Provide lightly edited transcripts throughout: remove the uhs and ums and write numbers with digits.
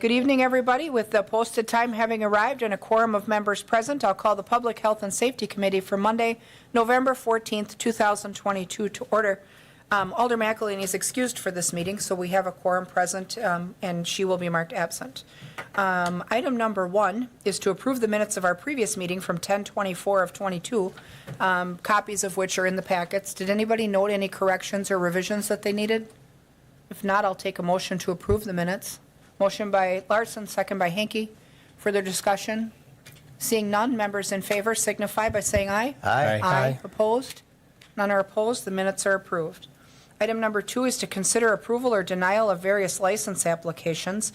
Good evening, everybody. With the posted time having arrived and a quorum of members present, I'll call the Public Health and Safety Committee for Monday, November 14th, 2022 to order. Alder McElhaney is excused for this meeting, so we have a quorum present, and she will be marked absent. Item number 1 is to approve the minutes of our previous meeting from 10/24 of 22, copies of which are in the packets. Did anybody note any corrections or revisions that they needed? If not, I'll take a motion to approve the minutes. Motion by Larson, second by Hanky. Further discussion? Seeing none, members in favor signify by saying aye. Aye. Aye. Opposed? None are opposed. The minutes are approved. Item number 2 is to consider approval or denial of various license applications.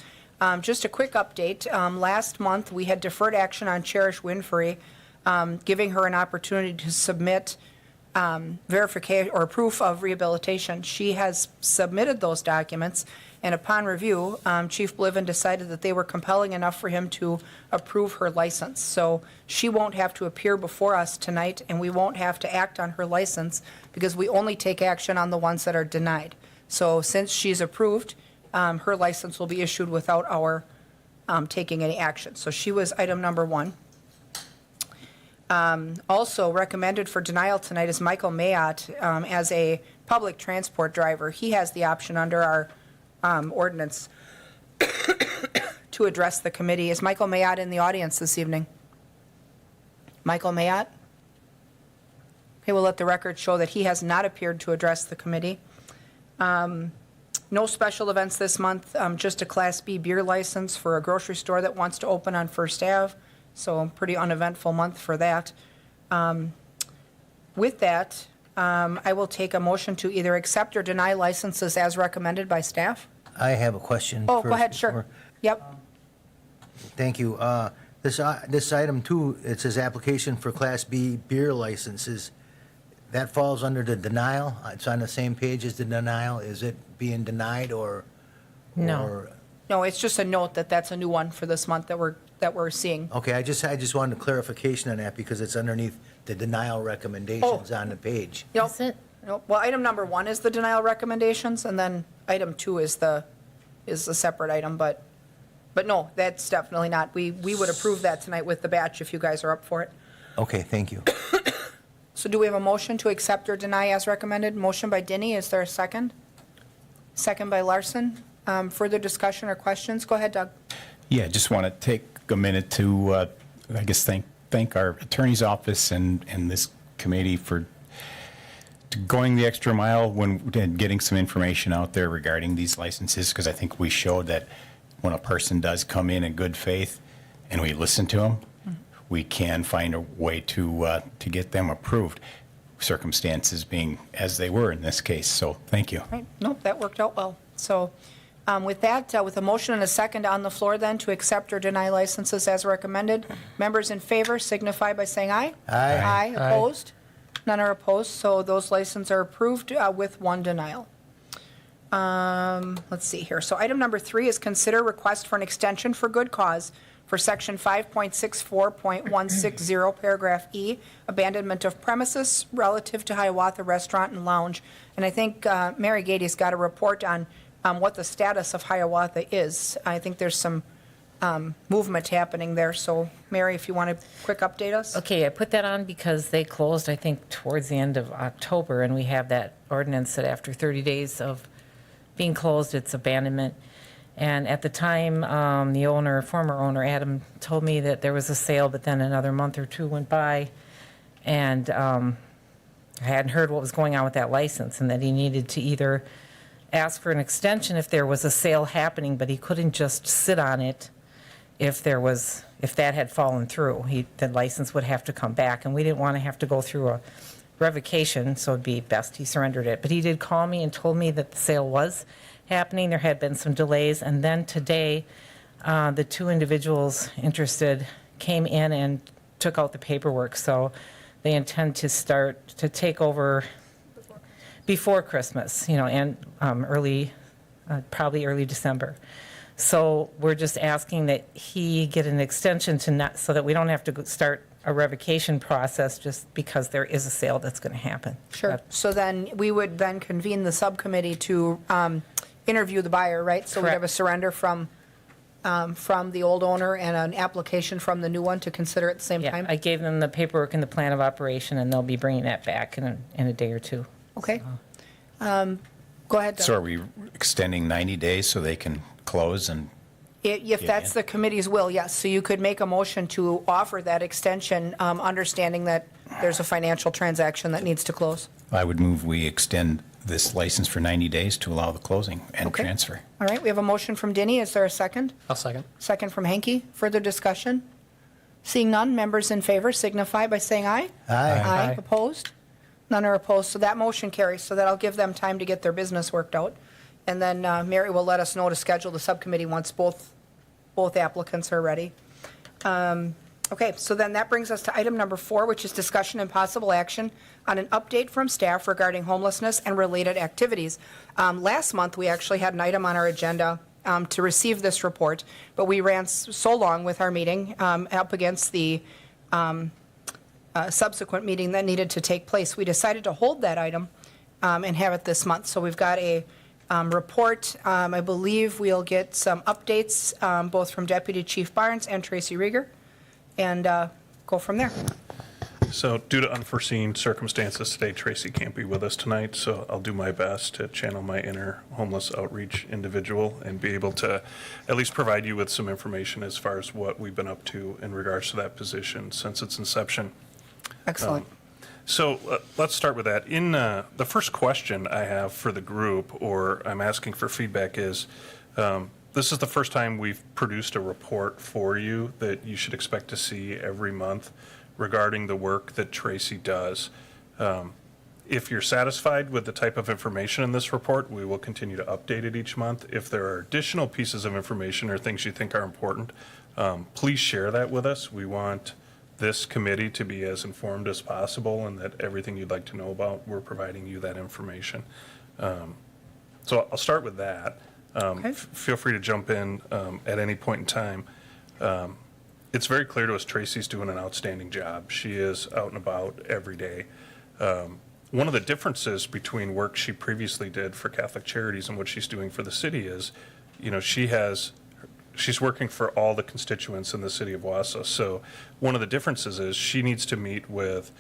Just a quick update. Last month, we had deferred action on Cherish Winfrey, giving her an opportunity to submit verification or proof of rehabilitation. She has submitted those documents, and upon review, Chief Bliven decided that they were compelling enough for him to approve her license. So she won't have to appear before us tonight, and we won't have to act on her license because we only take action on the ones that are denied. So since she's approved, her license will be issued without our taking any action. So she was item number 1. Also recommended for denial tonight is Michael Mayotte as a public transport driver. He has the option under our ordinance to address the committee. Is Michael Mayotte in the audience this evening? Michael Mayotte? Okay, we'll let the record show that he has not appeared to address the committee. No special events this month, just a Class B beer license for a grocery store that wants to open on First Ave. So a pretty uneventful month for that. With that, I will take a motion to either accept or deny licenses as recommended by staff. I have a question. Oh, go first ahead, sure. before- Yep. Thank you. This item 2, it says application for Class B beer licenses. That falls under the denial? It's on the same page as the denial? Is it being denied or? No. or- No, it's just a note that that's a new one for this month that we're seeing. Okay, I just wanted clarification on that because it's underneath the denial recommendations on the page. Nope. Is it? Nope. Well, item number 1 is the denial recommendations, and then item 2 is a separate item, but no, that's definitely not. We would approve that tonight with the batch if you guys are up for it. Okay, thank you. So do we have a motion to accept or deny as recommended? Motion by Denny, is there a second? Second by Larson. Further discussion or questions? Go ahead, Doug. Yeah, just want to take a minute to, I guess, thank our attorney's office and this committee for going the extra mile and getting some information out there regarding these licenses, because I think we showed that when a person does come in good faith and we listen to them, we can find a way to get them approved, circumstances being as they were in this case. So thank you. Right. Nope, that worked out well. So with that, with a motion and a second on the floor then to accept or deny licenses as recommended, members in favor signify by saying aye. Aye. Aye. Opposed? None are opposed, so those licenses are approved with 1 denial. Let's see here. So item number 3 is consider request for an extension for good cause for section 5.64.160, paragraph E, abandonment of premises relative to Hiawatha Restaurant and Lounge. And I think Mary Gady's got a report on what the status of Hiawatha is. I think there's some movement happening there. So Mary, if you want to quick update us. Okay, I put that on because they closed, I think, towards the end of October, and we have that ordinance that after 30 days of being closed, it's abandonment. And at the time, the former owner, Adam, told me that there was a sale, but then another month or 2 went by, and I hadn't heard what was going on with that license, and that he needed to either ask for an extension if there was a sale happening, but he couldn't just sit on it if that had fallen through. The license would have to come back, and we didn't want to have to go through a revocation, so it'd be best he surrendered it. But he did call me and told me that the sale was happening. There had been some delays, and then today, the 2 individuals interested came in and took out the paperwork. So they intend to start to take over before Christmas, and probably early December. So we're just asking that he get an extension so that we don't have to start a revocation process just because there is a sale that's going to happen. Sure. So then we would then convene the subcommittee to interview the buyer, right? So we have a Correct. surrender from from the old owner and an application from the new one to consider at the same Yeah, time? I gave them the paperwork and the plan of operation, and they'll be bringing that back in a day or two. Okay. Go ahead, Doug. So are we extending 90 days so they can close and, If that's the committee's will, yes. So you could make a motion to offer that extension, understanding that there's a financial transaction that needs to close. I would move we extend this license for 90 days to allow the closing and Okay. transfer. All right, we have a motion from Denny. Is there a second? I'll second. Second from Hanky. Further discussion? Seeing none, members in favor signify by saying aye. Aye. Aye. Aye. Opposed? None are opposed, so that motion carries, so that'll give them time to get their business worked out. And then Mary will let us know to schedule the subcommittee once both applicants are ready. Okay, so then that brings us to item number 4, which is discussion and possible action on an update from staff regarding homelessness and related activities. Last month, we actually had an item on our agenda to receive this report, but we ran so long with our meeting up against the subsequent meeting that needed to take place. We decided to hold that item and have it this month. So we've got a report. I believe we'll get some updates both from Deputy Chief Barnes and Tracy Rieger, and go from there. So due to unforeseen circumstances today, Tracy can't be with us tonight, so I'll do my best to channel my inner homeless outreach individual and be able to at least provide you with some information as far as what we've been up to in regards to that position since its inception. Excellent. So let's start with that. In the first question I have for the group, or I'm asking for feedback, is this is the first time we've produced a report for you that you should expect to see every month regarding the work that Tracy does. If you're satisfied with the type of information in this report, we will continue to update it each month. If there are additional pieces of information or things you think are important, please share that with us. We want this committee to be as informed as possible, and that everything you'd like to know about, we're providing you that information. So I'll start with that. Okay. Feel free to jump in at any point in time. It's very clear to us Tracy's doing an outstanding job. She is out and about every day. One of the differences between work she previously did for Catholic Charities and what she's doing for the city is, you know, she's working for all the constituents in the city of Wausau. So one of the differences is she needs to meet with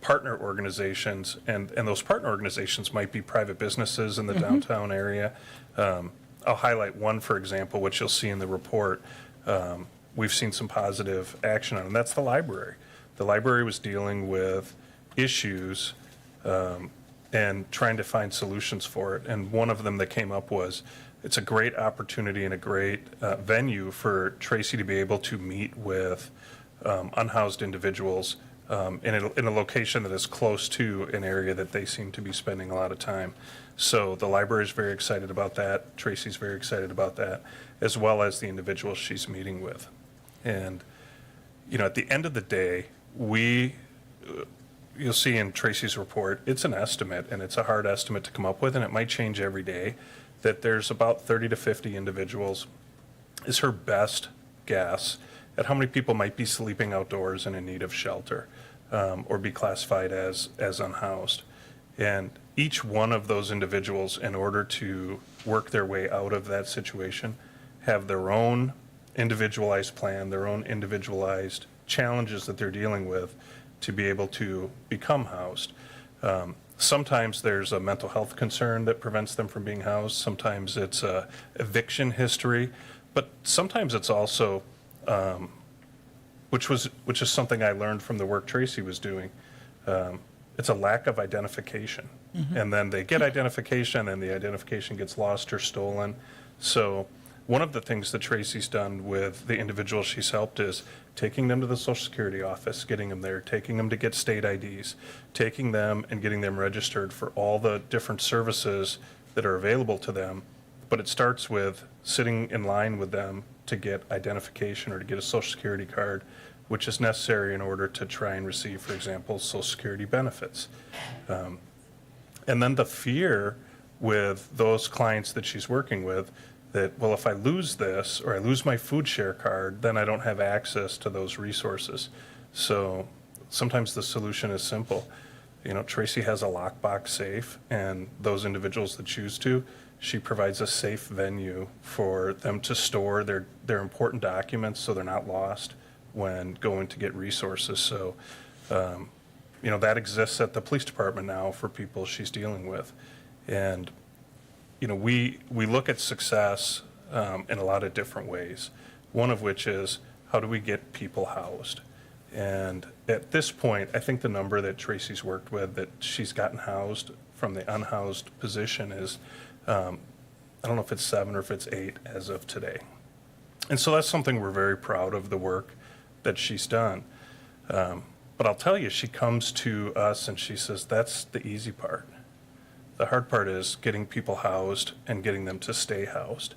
partner organizations, and those partner organizations might be private businesses in the downtown area. I'll highlight one, for example, which you'll see in the report. We've seen some positive action on, and that's the library. The library was dealing with issues and trying to find solutions for it. And one of them that came up was, it's a great opportunity and a great venue for Tracy to be able to meet with unhoused individuals in a location that is close to an area that they seem to be spending a lot of time. So the library is very excited about that. Tracy's very excited about that, as well as the individuals she's meeting with. And, you know, at the end of the day, you'll see in Tracy's report, it's an estimate, and it's a hard estimate to come up with, and it might change every day, that there's about 30 to 50 individuals is her best guess at how many people might be sleeping outdoors and in need of shelter, or be classified as unhoused. And each one of those individuals, in order to work their way out of that situation, have their own individualized plan, their own individualized challenges that they're dealing with to be able to become housed. Sometimes there's a mental health concern that prevents them from being housed. Sometimes it's a eviction history, but sometimes it's also, which is something I learned from the work Tracy was doing. It's a lack of identification, and then they get identification, and the identification gets lost or stolen. So one of the things that Tracy's done with the individuals she's helped is taking them to the Social Security office, getting them there, taking them to get state IDs, taking them and getting them registered for all the different services that are available to them. But it starts with sitting in line with them to get identification or to get a Social Security card, which is necessary in order to try and receive, for example, Social Security benefits. And then the fear with those clients that she's working with, that, well, if I lose this or I lose my food share card, then I don't have access to those resources. So sometimes the solution is simple. You know, Tracy has a lockbox safe, and those individuals that choose to, She provides a safe venue for them to store their important documents so they're not lost when going to get resources. So, that exists at the police department now for people she's dealing with. And, we look at success in a lot of different ways, one of which is how do we get people housed? And at this point, I think the number that Tracy's worked with that she's gotten housed from the unhoused position is, I don't know if it's 7 or if it's 8 as of today. And so that's something we're very proud of, the work that she's done. But I'll tell you, she comes to us and she says, that's the easy part. The hard part is getting people housed and getting them to stay housed.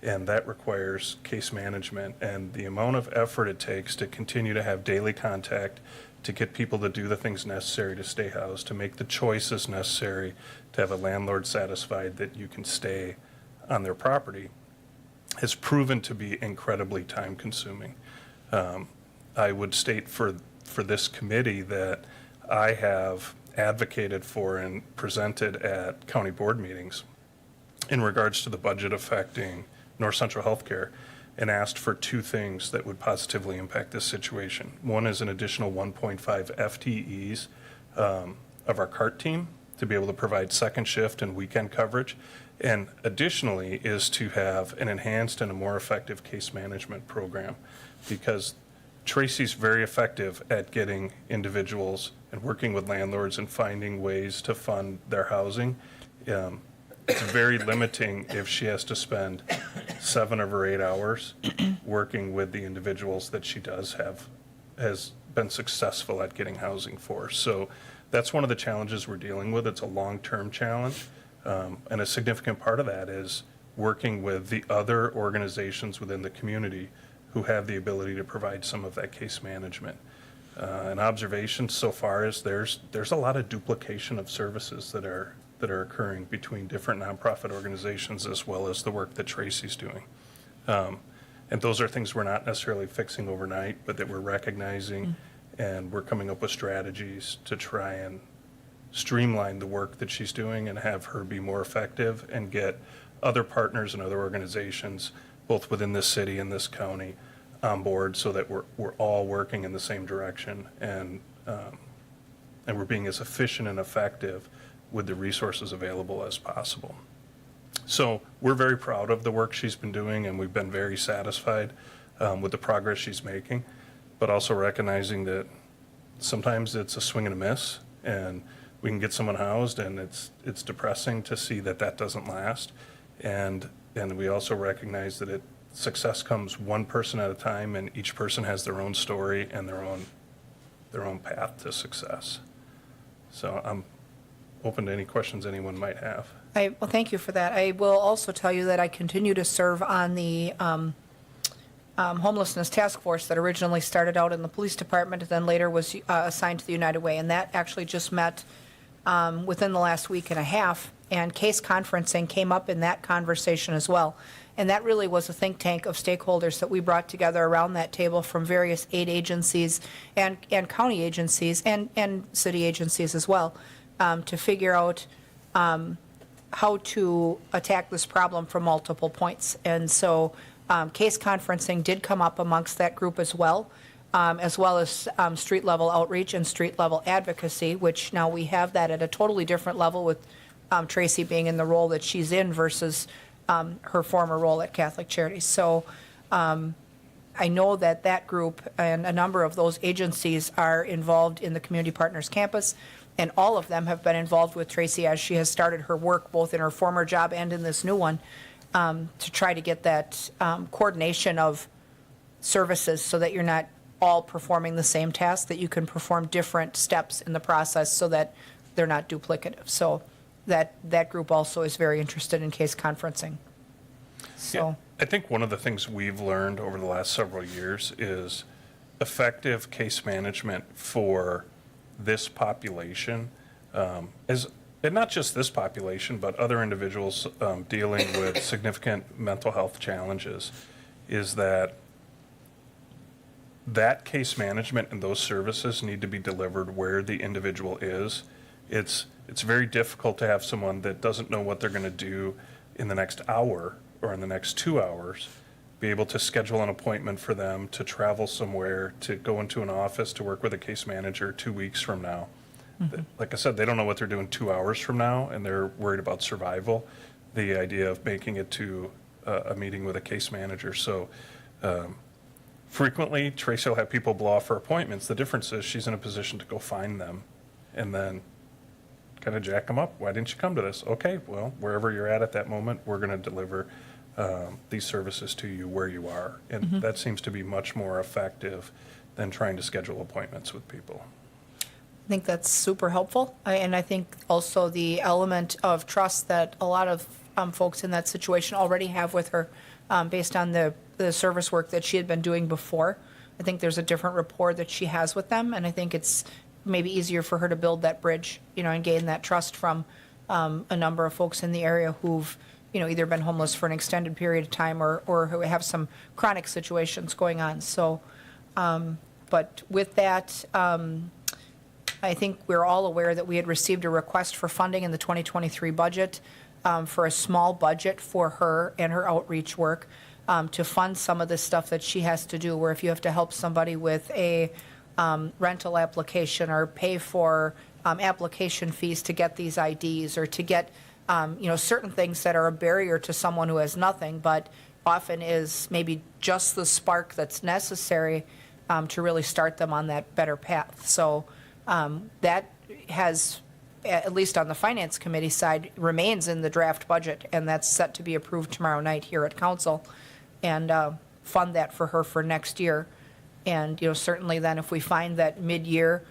And that requires case management and the amount of effort it takes to continue to have daily contact, to get people to do the things necessary to stay housed, to make the choices necessary to have a landlord satisfied that you can stay on their property, has proven to be incredibly time consuming. I would state for this committee that I have advocated for and presented at county board meetings in regards to the budget affecting North Central Healthcare, and asked for 2 things that would positively impact this situation. One is an additional 1.5 FTEs of our CART team to be able to provide second shift and weekend coverage. And additionally is to have an enhanced and a more effective case management program, because Tracy's very effective at getting individuals and working with landlords and finding ways to fund their housing. It's very limiting if she has to spend 7 of her 8 hours working with the individuals that she has been successful at getting housing for. So that's one of the challenges we're dealing with. It's a long-term challenge. And a significant part of that is working with the other organizations within the community who have the ability to provide some of that case management. An observation so far is there's a lot of duplication of services that are occurring between different nonprofit organizations, as well as the work that Tracy's doing. And those are things we're not necessarily fixing overnight, but that we're recognizing, and we're coming up with strategies to try and streamline the work that she's doing and have her be more effective and get other partners and other organizations, both within this city and this county, on board so that we're all working in the same direction, and we're being as efficient and effective with the resources available as possible. So we're very proud of the work she's been doing, and we've been very satisfied with the progress she's making, but also recognizing that sometimes it's a swing and a miss, and we can get someone housed, and it's depressing to see that doesn't last. And we also recognize that success comes one person at a time, and each person has their own story and their own path to success. So I'm open to any questions anyone might have. Well, thank you for that. I will also tell you that I continue to serve on the homelessness task force that originally started out in the police department and then later was assigned to the United Way. And that actually just met within the last week and a half. And case conferencing came up in that conversation as well. And that really was a think tank of stakeholders that we brought together around that table from various aid agencies and county agencies and city agencies as well, to figure out how to attack this problem from multiple points. And so case conferencing did come up amongst that group as well as street-level outreach and street-level advocacy, which now we have that at a totally different level with Tracy being in the role that she's in versus her former role at Catholic Charities. So I know that group and a number of those agencies are involved in the Community Partners Campus, and all of them have been involved with Tracy as she has started her work both in her former job and in this new one to try to get that coordination of services so that you're not all performing the same task, that you can perform different steps in the process so that they're not duplicative. So that group also is very interested in case conferencing. So Yeah, I think one of the things we've learned over the last several years is effective case management for this population, and not just this population, but other individuals dealing with significant mental health challenges, is that case management and those services need to be delivered where the individual is. It's very difficult to have someone that doesn't know what they're going to do, in the next hour or in the next 2 hours, be able to schedule an appointment for them to travel somewhere, to go into an office, to work with a case manager 2 weeks from now. Like I said, they don't know what they're doing 2 hours from now, and they're worried about survival. The idea of making it to a meeting with a case manager. So frequently, Tracy will have people blow off her appointments. The difference is she's in a position to go find them and then kind of jack them up. Why didn't you come to this? Okay, well, wherever you're at that moment, we're going to deliver these services to you where you are. And that seems to be much more effective than trying to schedule appointments with people. I think that's super helpful. And I think also the element of trust that a lot of folks in that situation already have with her based on the service work that she had been doing before. I think there's a different rapport that she has with them, and I think it's maybe easier for her to build that bridge, and gain that trust from a number of folks in the area who've, either been homeless for an extended period of time or who have some chronic situations going on. So, but with that, I think we're all aware that we had received a request for funding in the 2023 budget for a small budget for her and her outreach work to fund some of the stuff that she has to do, where if you have to help somebody with a rental application or pay for application fees to get these IDs or to get, certain things that are a barrier to someone who has nothing, but often is maybe just the spark that's necessary to really start them on that better path. So that has, at least on the Finance Committee side, remains in the draft budget, and that's set to be approved tomorrow night here at Council, and fund that for her for next year. And, certainly then if we find that mid-year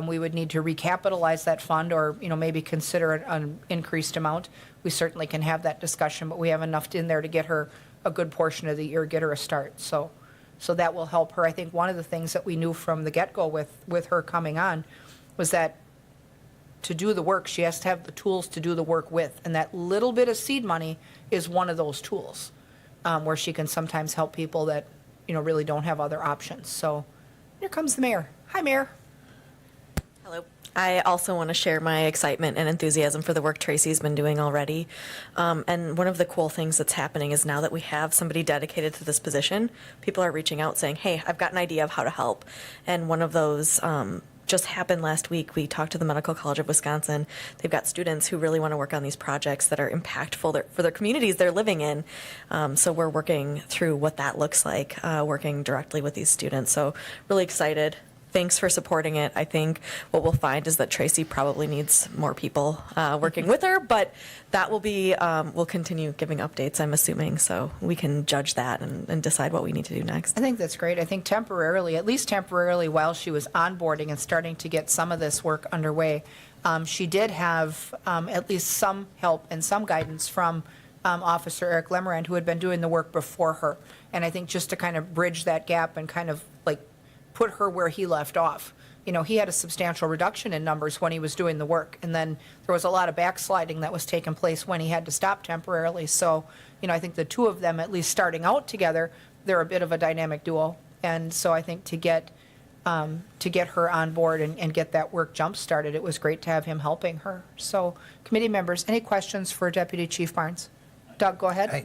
we would need to recapitalize that fund or, maybe consider an increased amount, we certainly can have that discussion, but we have enough in there to get her a good portion of the year, get her a start. So that will help her. I think one of the things that we knew from the get-go with her coming on was that to do the work, she has to have the tools to do the work with. And that little bit of seed money is one of those tools where she can sometimes help people that, really don't have other options. So here comes the mayor. Hi, Mayor. Hello. I also want to share my excitement and enthusiasm for the work Tracy's been doing already. And one of the cool things that's happening is now that we have somebody dedicated to this position, people are reaching out saying, hey, I've got an idea of how to help. And one of those just happened last week. We talked to the Medical College of Wisconsin. They've got students who really want to work on these projects that are impactful for their communities they're living in. So we're working through what that looks like, working directly with these students. So really excited. Thanks for supporting it. I think what we'll find is that Tracy probably needs more people working with her, but that will be, we'll continue giving updates, I'm assuming, so we can judge that and decide what we need to do next. I think that's great. I think temporarily, at least temporarily, while she was onboarding and starting to get some of this work underway, she did have at least some help and some guidance from Officer Eric Lemerand, who had been doing the work before her. And I think just to kind of bridge that gap and kind of like put her where he left off. He had a substantial reduction in numbers when he was doing the work, and then there was a lot of backsliding that was taking place when he had to stop temporarily. So, I think the two of them, at least starting out together, they're a bit of a dynamic duo. And so I think to get her on board and get that work jump-started, it was great to have him helping her. So, committee members, any questions for Deputy Chief Barnes? Doug, go ahead.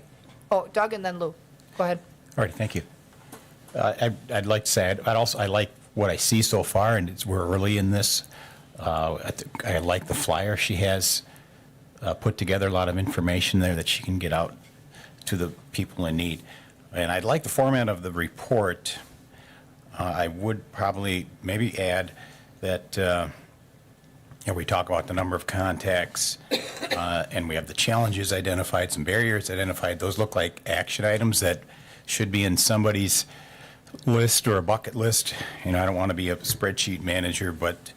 Doug and then Lou. Go ahead. All right, thank you. I'd like to say, I like what I see so far, and we're early in this. I like the flyer she has put together, a lot of information there that she can get out to the people in need. And I'd like the format of the report. I would probably maybe add that we talk about the number of contacts, and we have the challenges identified, some barriers identified. Those look like action items that should be in somebody's list or a bucket list. I don't want to be a spreadsheet manager, but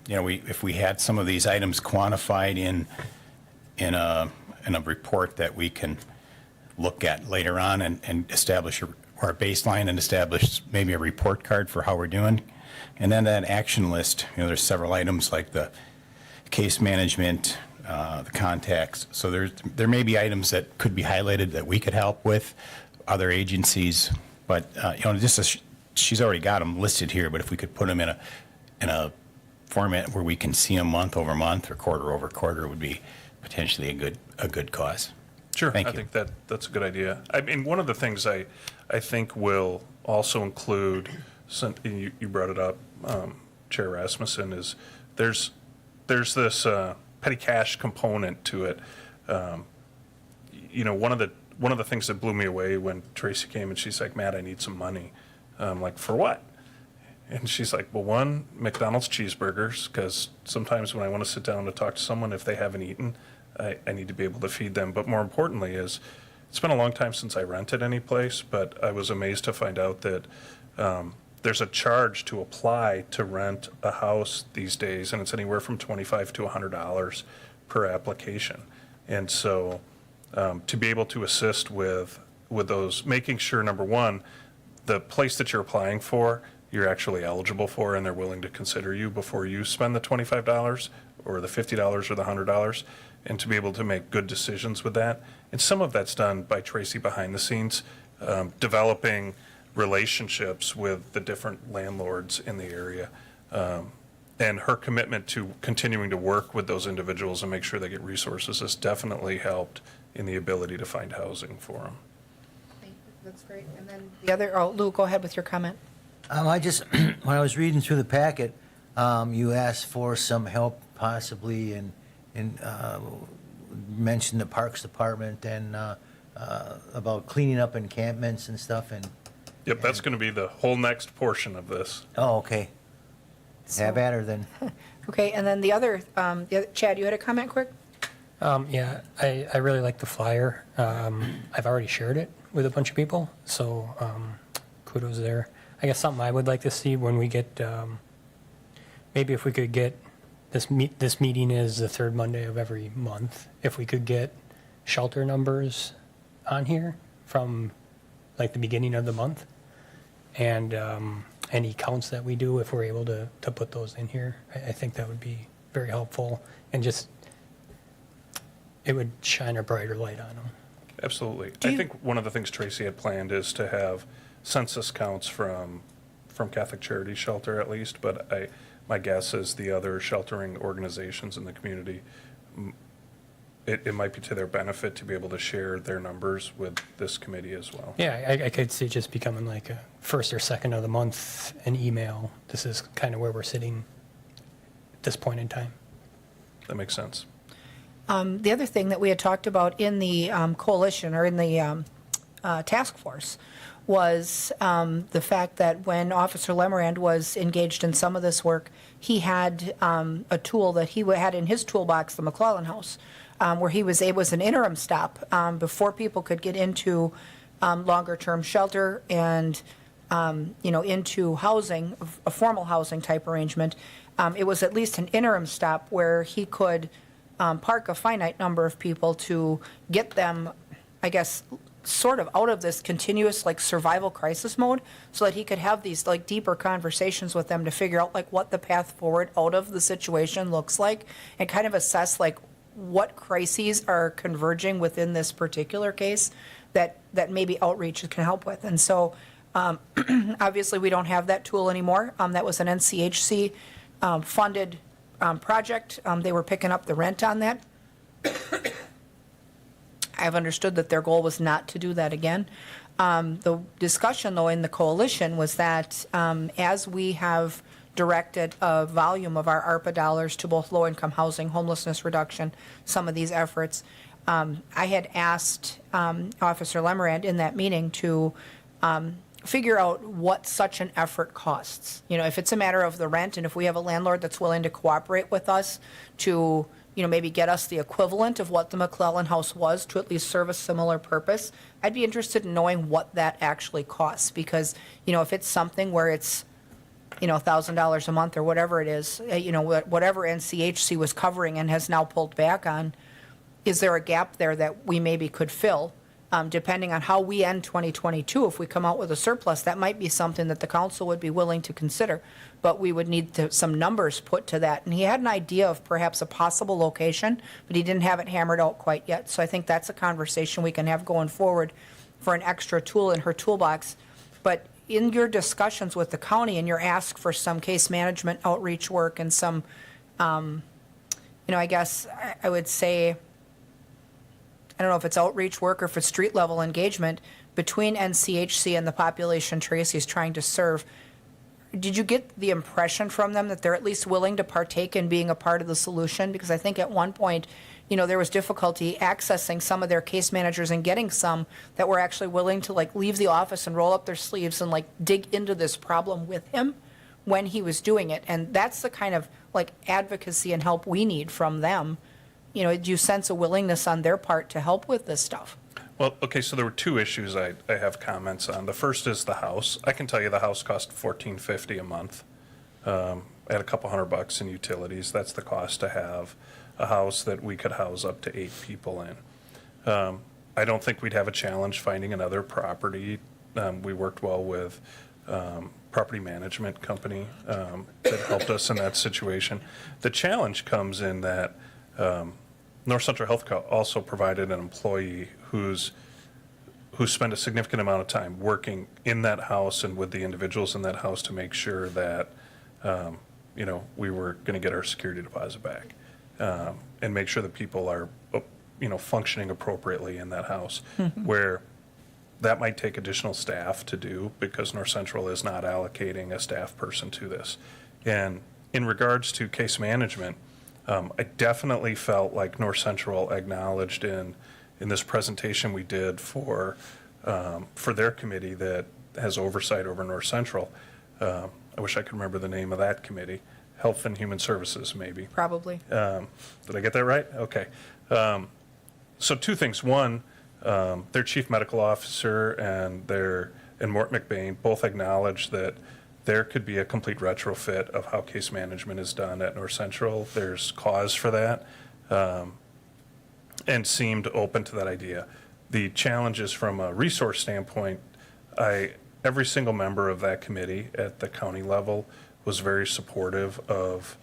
if we had some of these items quantified in a report that we can look at later on and establish our baseline and establish maybe a report card for how we're doing, and then that action list. There's several items like the case management, the contacts. So there may be items that could be highlighted that we could help with, other agencies. But she's already got them listed here. But if we could put them in a format where we can see them month over month or quarter over quarter, would be potentially a good cause. Sure, Thank I you. think that's a good idea. I mean, one of the things I think will also include, and you brought it up, Chair Rasmussen, is there's this petty cash component to it. You know, one of the things that blew me away when Tracy came and she's like, Matt, I need some money. I'm like, for what? And she's like, well, one, McDonald's cheeseburgers, because sometimes when I want to sit down to talk to someone, if they haven't eaten, I need to be able to feed them. But more importantly is, it's been a long time since I rented any place, but I was amazed to find out that there's a charge to apply to rent a house these days, and it's anywhere from $25 to $100 per application. And so to be able to assist with those, making sure, number one, the place that you're applying for, you're actually eligible for, and they're willing to consider you before you spend the $25 or the $50 or the $100, and to be able to make good decisions with that. And some of that's done by Tracy behind the scenes, developing relationships with the different landlords in the area. And her commitment to continuing to work with those individuals and make sure they get resources has definitely helped in the ability to find housing for them. That's great. And then the other, Lou, go ahead with your comment. I just, when I was reading through the packet, you asked for some help possibly in mentioned the Parks Department and about cleaning up encampments and stuff and, Yep, that's going to be the whole next portion of this. oh, okay. Have at her then. Okay, and then the other, Chad, you had a comment quick? Yeah, I really like the flyer. I've already shared it with a bunch of people, so kudos there. I guess something I would like to see when we get, maybe if we could get, this meeting is the third Monday of every month. If we could get shelter numbers on here from like the beginning of the month, and any counts that we do, if we're able to put those in here, I think that would be very helpful, and just, it would shine a brighter light on them. Absolutely. I think one of the things Tracy had planned is to have census counts from Catholic Charities Shelter at least, but my guess is the other sheltering organizations in the community, it might be to their benefit to be able to share their numbers with this committee as well. Yeah, I could see just becoming like a first or second of the month, an email. This is kind of where we're sitting at this point in time. That makes sense. The other thing that we had talked about in the coalition or in the task force was the fact that when Officer Lemerand was engaged in some of this work, he had a tool that he had in his toolbox, the McClellan House, where it was an interim stop before people could get into longer-term shelter and into housing, a formal housing type arrangement. It was at least an interim stop where he could park a finite number of people to get them, I guess, sort of out of this continuous like survival crisis mode, so that he could have these like deeper conversations with them to figure out like what the path forward out of the situation looks like, and kind of assess like what crises are converging within this particular case that maybe outreach can help with. And so obviously we don't have that tool anymore. That was an NCHC funded project. They were picking up the rent on that. I've understood that their goal was not to do that again. The discussion, though, in the coalition was that as we have directed a volume of our ARPA dollars to both low-income housing, homelessness reduction, some of these efforts, I had asked Officer Lemerand in that meeting to figure out what such an effort costs. You know, if it's a matter of the rent, and if we have a landlord that's willing to cooperate with us to, maybe get us the equivalent of what the McClellan House was to at least serve a similar purpose, I'd be interested in knowing what that actually costs. Because, if it's something where it's, $1,000 a month or whatever it is, whatever NCHC was covering and has now pulled back on, is there a gap there that we maybe could fill? Depending on how we end 2022, if we come out with a surplus, that might be something that the council would be willing to consider. But we would need some numbers put to that. And he had an idea of perhaps a possible location, but he didn't have it hammered out quite yet. So I think that's a conversation we can have going forward for an extra tool in her toolbox. But in your discussions with the county and your ask for some case management outreach work and some, I guess I would say, I don't know if it's outreach work or if it's street level engagement between NCHC and the population Tracy's trying to serve. Did you get the impression from them that they're at least willing to partake in being a part of the solution? Because I think at one point, there was difficulty accessing some of their case managers and getting some that were actually willing to like leave the office and roll up their sleeves and like dig into this problem with him when he was doing it. And that's the kind of like advocacy and help we need from them. Do you sense a willingness on their part to help with this stuff? Well, okay, so there were two issues I have comments on. The first is the house. I can tell you the house cost $1,450 a month. I had a couple $100 in utilities. That's the cost to have a house that we could house up to 8 people in. I don't think we'd have a challenge finding another property. We worked well with property management company that helped us in that situation. The challenge comes in that North Central Health Co. also provided an employee who spent a significant amount of time working in that house and with the individuals in that house to make sure that we were going to get our security deposit back and make sure that people are functioning appropriately in that house. Where that might take additional staff to do because North Central is not allocating a staff person to this. And in regards to case management, I definitely felt like North Central acknowledged in this presentation we did for their committee that has oversight over North Central. I wish I could remember the name of that committee. Health and Human Services, maybe. Probably. Did I get that right? Okay. So two things. One, their chief medical officer and Mort McBain both acknowledged that there could be a complete retrofit of how case management is done at North Central. There's cause for that, and seemed open to that idea. The challenges from a resource standpoint, every single member of that committee at the county level was very supportive of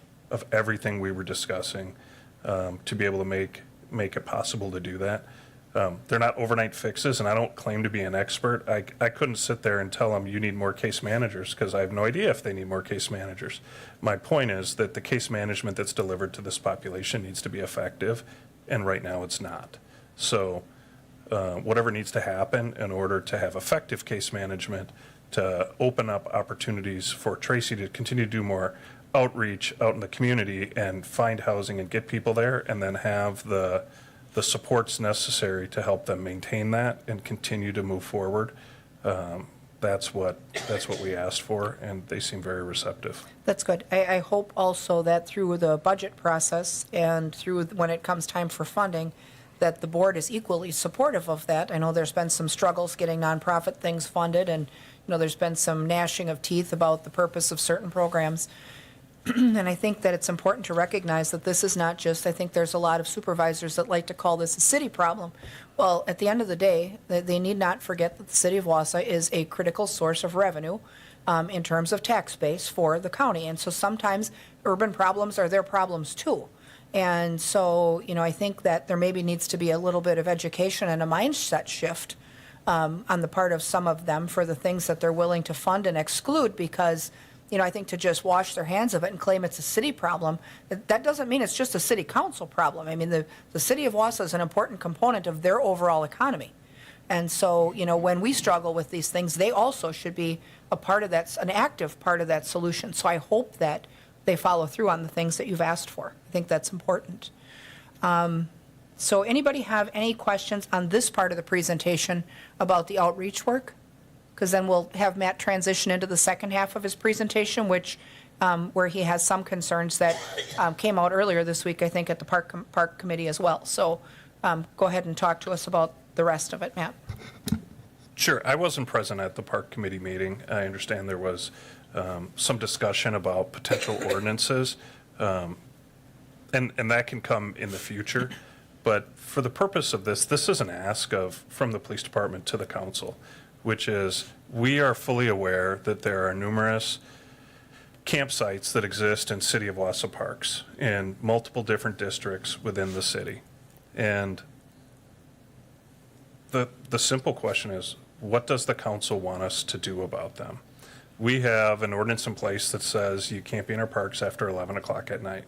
everything we were discussing to be able to make it possible to do that. They're not overnight fixes, and I don't claim to be an expert. I couldn't sit there and tell them you need more case managers because I have no idea if they need more case managers. My point is that the case management that's delivered to this population needs to be effective, and right now it's not. So whatever needs to happen in order to have effective case management, to open up opportunities for Tracy to continue to do more outreach out in the community and find housing and get people there, and then have the supports necessary to help them maintain that and continue to move forward. That's what we asked for, and they seem very receptive. That's good. I hope also that through the budget process and through when it comes time for funding, that the board is equally supportive of that. I know there's been some struggles getting nonprofit things funded, and there's been some gnashing of teeth about the purpose of certain programs. And I think that it's important to recognize that this is not just, I think there's a lot of supervisors that like to call this a city problem. Well, at the end of the day, they need not forget that the city of Wausau is a critical source of revenue in terms of tax base for the county. And so sometimes urban problems are their problems too. And so, I think that there maybe needs to be a little bit of education and a mindset shift on the part of some of them for the things that they're willing to fund and exclude, because I think to just wash their hands of it and claim it's a city problem, that doesn't mean it's just a city council problem. I mean, the city of Wausau is an important component of their overall economy. And so, when we struggle with these things, they also should be a part of that, an active part of that solution. So I hope that they follow through on the things that you've asked for. I think that's important. So anybody have any questions on this part of the presentation about the outreach work? Because then we'll have Matt transition into the second half of his presentation, which where he has some concerns that came out earlier this week, I think, at the Park Committee as well. So go ahead and talk to us about the rest of it, Matt. Sure. I wasn't present at the Park Committee meeting. I understand there was some discussion about potential ordinances, and that can come in the future. But for the purpose of this is an ask from the police department to the council, which is we are fully aware that there are numerous campsites that exist in City of Wausau parks in multiple different districts within the city. And the simple question is, what does the council want us to do about them? We have an ordinance in place that says you can't be in our parks after 11 o'clock at night.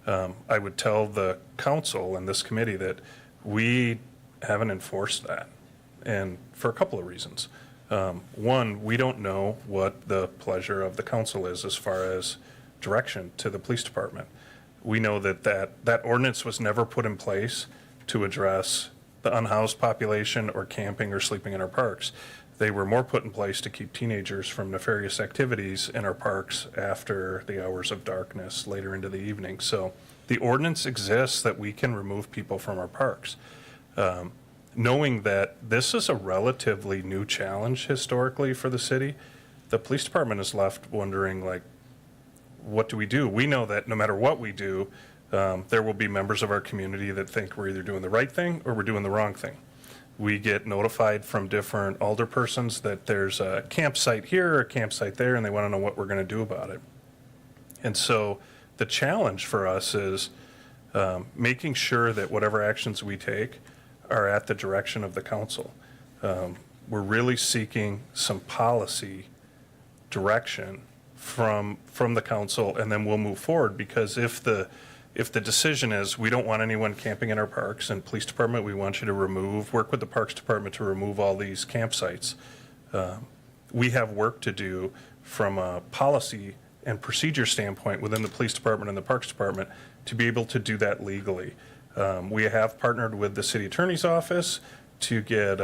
I would tell the council and this committee that we haven't enforced that, and for a couple of reasons. One, we don't know what the pleasure of the council is as far as direction to the police department. We know that ordinance was never put in place to address the unhoused population or camping or sleeping in our parks. They were more put in place to keep teenagers from nefarious activities in our parks after the hours of darkness later into the evening. So the ordinance exists that we can remove people from our parks. Knowing that this is a relatively new challenge historically for the city, the police department is left wondering, like, what do we do? We know that no matter what we do, there will be members of our community that think we're either doing the right thing or we're doing the wrong thing. We get notified from different alderpersons that there's a campsite here or a campsite there, and they want to know what we're going to do about it. And so the challenge for us is making sure that whatever actions we take are at the direction of the council. We're really seeking some policy direction from the council, and then we'll move forward, because if the decision is we don't want anyone camping in our parks, and police department, we want you to work with the parks department to remove all these campsites, we have work to do from a policy and procedure standpoint within the police department and the parks department to be able to do that legally. We have partnered with the city attorney's office to get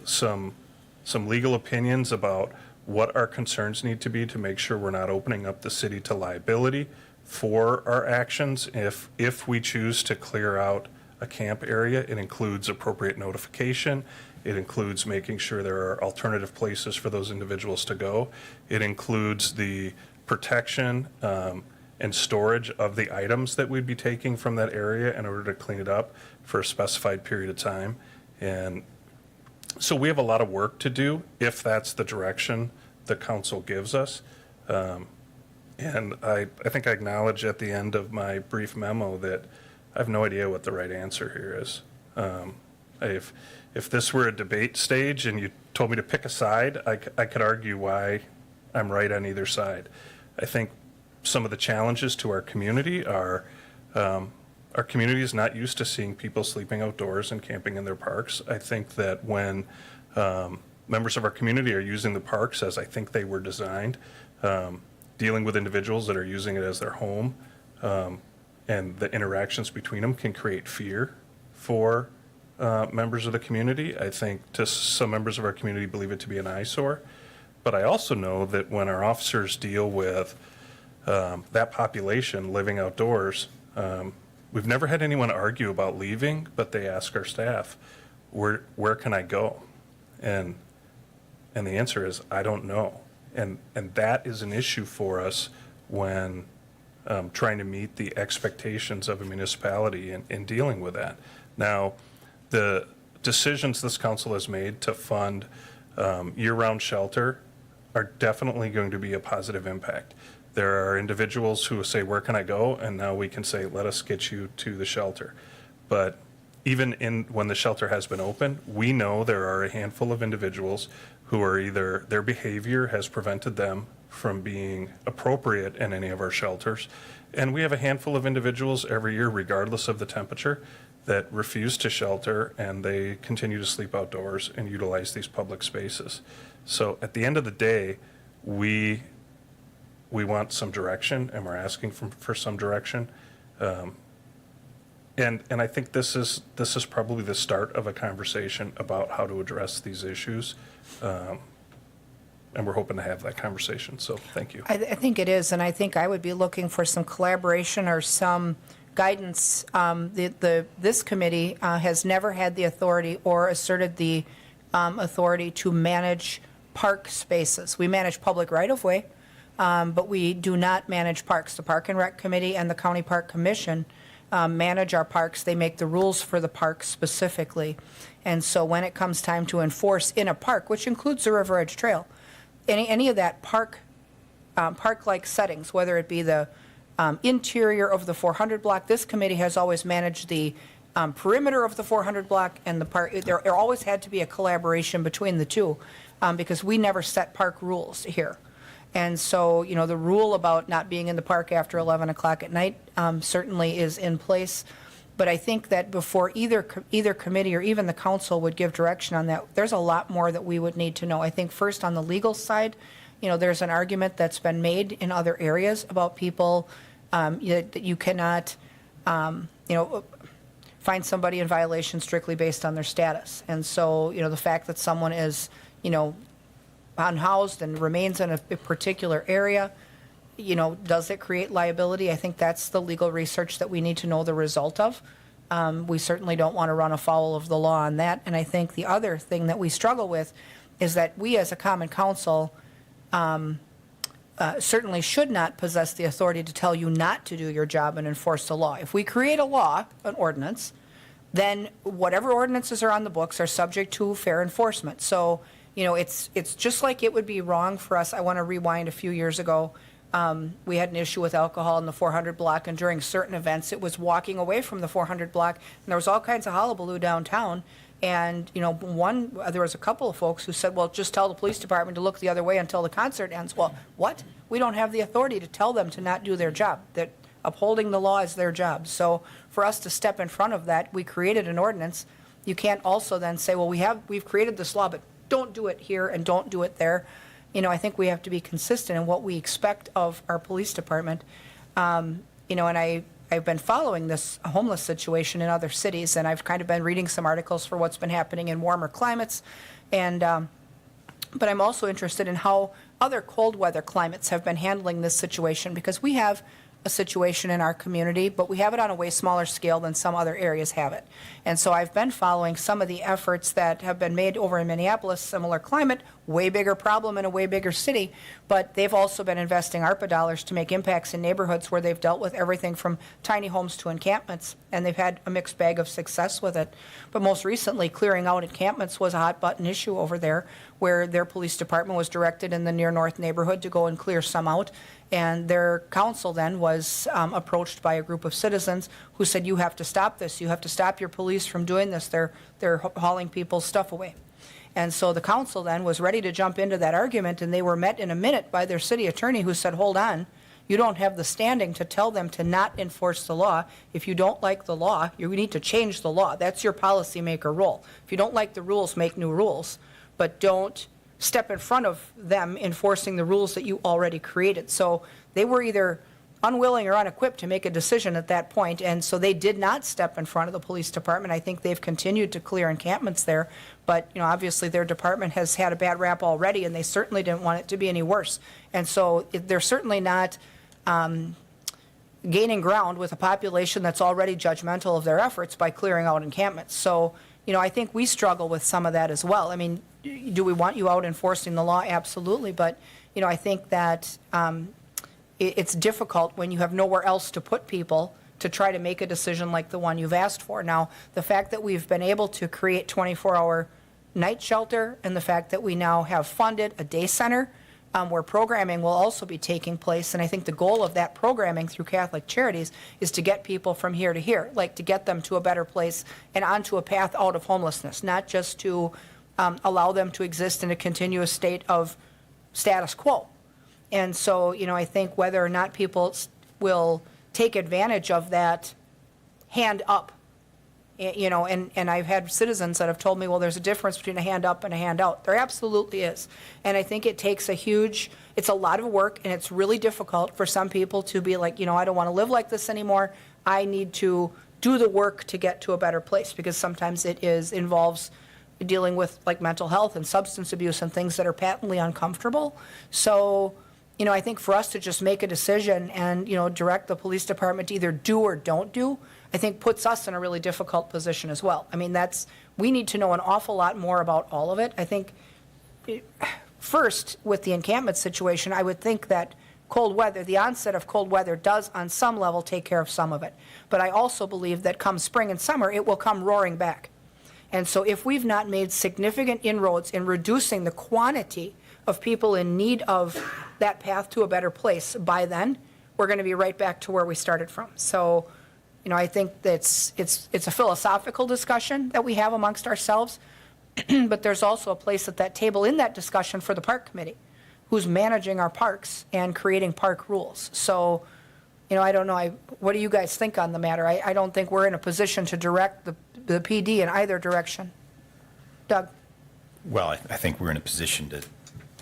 some legal opinions about what our concerns need to be to make sure we're not opening up the city to liability for our actions. If we choose to clear out a camp area, it includes appropriate notification. It includes making sure there are alternative places for those individuals to go. It includes the protection and storage of the items that we'd be taking from that area in order to clean it up for a specified period of time. And so we have a lot of work to do if that's the direction the council gives us. And I think I acknowledge at the end of my brief memo that I have no idea what the right answer here is. If this were a debate stage and you told me to pick a side, I could argue why I'm right on either side. I think some of the challenges to our community are our community is not used to seeing people sleeping outdoors and camping in their parks. I think that when members of our community are using the parks as I think they were designed, dealing with individuals that are using it as their home, and the interactions between them can create fear for members of the community. I think some members of our community believe it to be an eyesore. But I also know that when our officers deal with that population living outdoors, we've never had anyone argue about leaving, but they ask our staff, where can I go? And the answer is, I don't know. And that is an issue for us when trying to meet the expectations of a municipality in dealing with that. Now, the decisions this council has made to fund year-round shelter are definitely going to be a positive impact. There are individuals who say, where can I go? And now we can say, let us get you to the shelter. But even when the shelter has been open, we know there are a handful of individuals who are either their behavior has prevented them from being appropriate in any of our shelters. And we have a handful of individuals every year, regardless of the temperature, that refuse to shelter, and they continue to sleep outdoors and utilize these public spaces. So at the end of the day, we want some direction, and we're asking for some direction. And I think this is probably the start of a conversation about how to address these issues. And we're hoping to have that conversation. So thank you. I think it is, and I think I would be looking for some collaboration or some guidance. This committee has never had the authority or asserted the authority to manage park spaces. We manage public right-of-way, but we do not manage parks. The Park and Rec Committee and the County Park Commission manage our parks. They make the rules for the parks specifically. And so when it comes time to enforce in a park, which includes the River Edge Trail, any of that park-like settings, whether it be the interior of the 400 block, this committee has always managed the perimeter of the 400 block and the park. There always had to be a collaboration between the two because we never set park rules here. And so, you know, the rule about not being in the park after 11 o'clock at night certainly is in place. But I think that before either committee or even the council would give direction on that, there's a lot more that we would need to know. I think first on the legal side, there's an argument that's been made in other areas about people, that you cannot, find somebody in violation strictly based on their status. And so, the fact that someone is, unhoused and remains in a particular area, does it create liability? I think that's the legal research that we need to know the result of. We certainly don't want to run afoul of the law on that. And I think the other thing that we struggle with is that we as a common council certainly should not possess the authority to tell you not to do your job and enforce the law. If we create a law, an ordinance, then whatever ordinances are on the books are subject to fair enforcement. So, it's just like it would be wrong for us. I want to rewind a few years ago. We had an issue with alcohol in the 400 block, and during certain events, it was walking away from the 400 block, and there was all kinds of hullabaloo downtown. And, there was a couple of folks who said, well, just tell the police department to look the other way until the concert ends. Well, what? We don't have the authority to tell them to not do their job, that upholding the law is their job. So for us to step in front of that, we created an ordinance. You can't also then say, well, we've created this law, but don't do it here and don't do it there. I think we have to be consistent in what we expect of our police department. And I've been following this homeless situation in other cities, and I've kind of been reading some articles for what's been happening in warmer climates. And but I'm also interested in how other cold weather climates have been handling this situation, because we have a situation in our community, but we have it on a way smaller scale than some other areas have it. And so I've been following some of the efforts that have been made over in Minneapolis, similar climate, way bigger problem in a way bigger city, but they've also been investing ARPA dollars to make impacts in neighborhoods where they've dealt with everything from tiny homes to encampments, and they've had a mixed bag of success with it. But most recently, clearing out encampments was a hot button issue over there, where their police department was directed in the near north neighborhood to go and clear some out. And their council then was approached by a group of citizens who said, you have to stop this. You have to stop your police from doing this. They're hauling people's stuff away. And so the council then was ready to jump into that argument, and they were met in a minute by their city attorney, who said, hold on, you don't have the standing to tell them to not enforce the law. If you don't like the law, you need to change the law. That's your policymaker role. If you don't like the rules, make new rules, but don't step in front of them enforcing the rules that you already created. So they were either unwilling or unequipped to make a decision at that point, and so they did not step in front of the police department. I think they've continued to clear encampments there, but obviously their department has had a bad rap already, and they certainly didn't want it to be any worse. And so they're certainly not gaining ground with a population that's already judgmental of their efforts by clearing out encampments. So I think we struggle with some of that as well. I mean, do we want you out enforcing the law? Absolutely. But, I think that it's difficult when you have nowhere else to put people to try to make a decision like the one you've asked for. Now, the fact that we've been able to create 24-hour night shelter, and the fact that we now have funded a day center where programming will also be taking place. And I think the goal of that programming through Catholic Charities is to get people from here to here, like to get them to a better place and onto a path out of homelessness, not just to allow them to exist in a continuous state of status quo. And so, I think whether or not people will take advantage of that hand up, and I've had citizens that have told me, well, there's a difference between a hand up and a hand out. There absolutely is. And I think it takes it's a lot of work, and it's really difficult for some people to be like, I don't want to live like this anymore. I need to do the work to get to a better place, because sometimes it involves dealing with like mental health and substance abuse and things that are patently uncomfortable. So, I think for us to just make a decision and, direct the police department to either do or don't do, I think puts us in a really difficult position as well. I mean, we need to know an awful lot more about all of it. I think first with the encampment situation, I would think that the onset of cold weather does on some level take care of some of it. But I also believe that come spring and summer, it will come roaring back. And so if we've not made significant inroads in reducing the quantity of people in need of that path to a better place by then, we're going to be right back to where we started from. So, I think that's it's a philosophical discussion that we have amongst ourselves, but there's also a place at that table in that discussion for the park committee, who's managing our parks and creating park rules. So, I don't know, what do you guys think on the matter? I don't think we're in a position to direct the PD in either direction. Doug? Well, I think we're in a position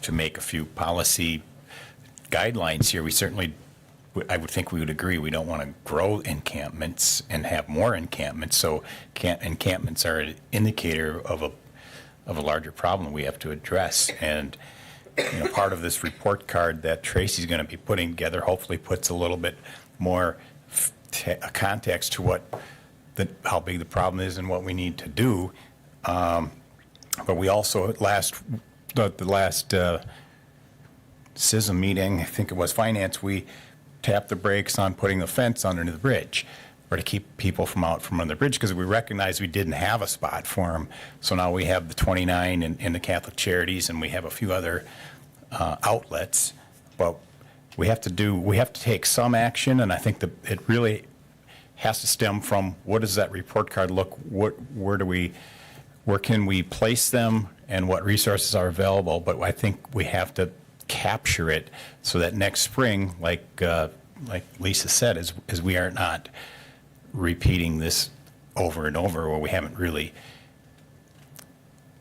to make a few policy guidelines here. We certainly, I would think we would agree, we don't want to grow encampments and have more encampments. So encampments are an indicator of a larger problem we have to address. And, part of this report card that Tracy's going to be putting together hopefully puts a little bit more context to how big the problem is and what we need to do. But we also, the last SISM meeting, I think it was finance, we tapped the brakes on putting the fence under the bridge, or to keep people out from under the bridge, because we recognized we didn't have a spot for them. So now we have the 29 in the Catholic Charities, and we have a few other outlets. But we have to take some action, and I think that it really has to stem from, what does that report card look, where can we place them, and what resources are available. But I think we have to capture it so that next spring, like Lisa said, is we are not repeating this over and over where we haven't really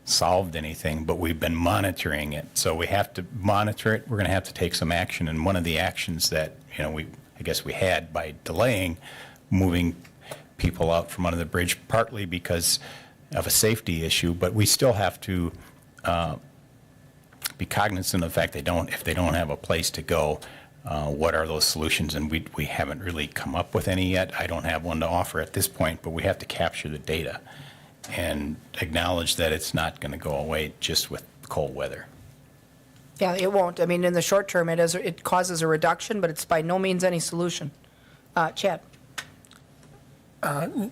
solved anything, but we've been monitoring it. So we have to monitor it. We're going to have to take some action. And one of the actions that, I guess we had by delaying moving people out from under the bridge, partly because of a safety issue, but we still have to be cognizant of the fact if they don't have a place to go, what are those solutions? And we haven't really come up with any yet. I don't have one to offer at this point, but we have to capture the data and acknowledge that it's not going to go away just with cold weather. Yeah, it won't. I mean, in the short term, it causes a reduction, but it's by no means any solution. Chad?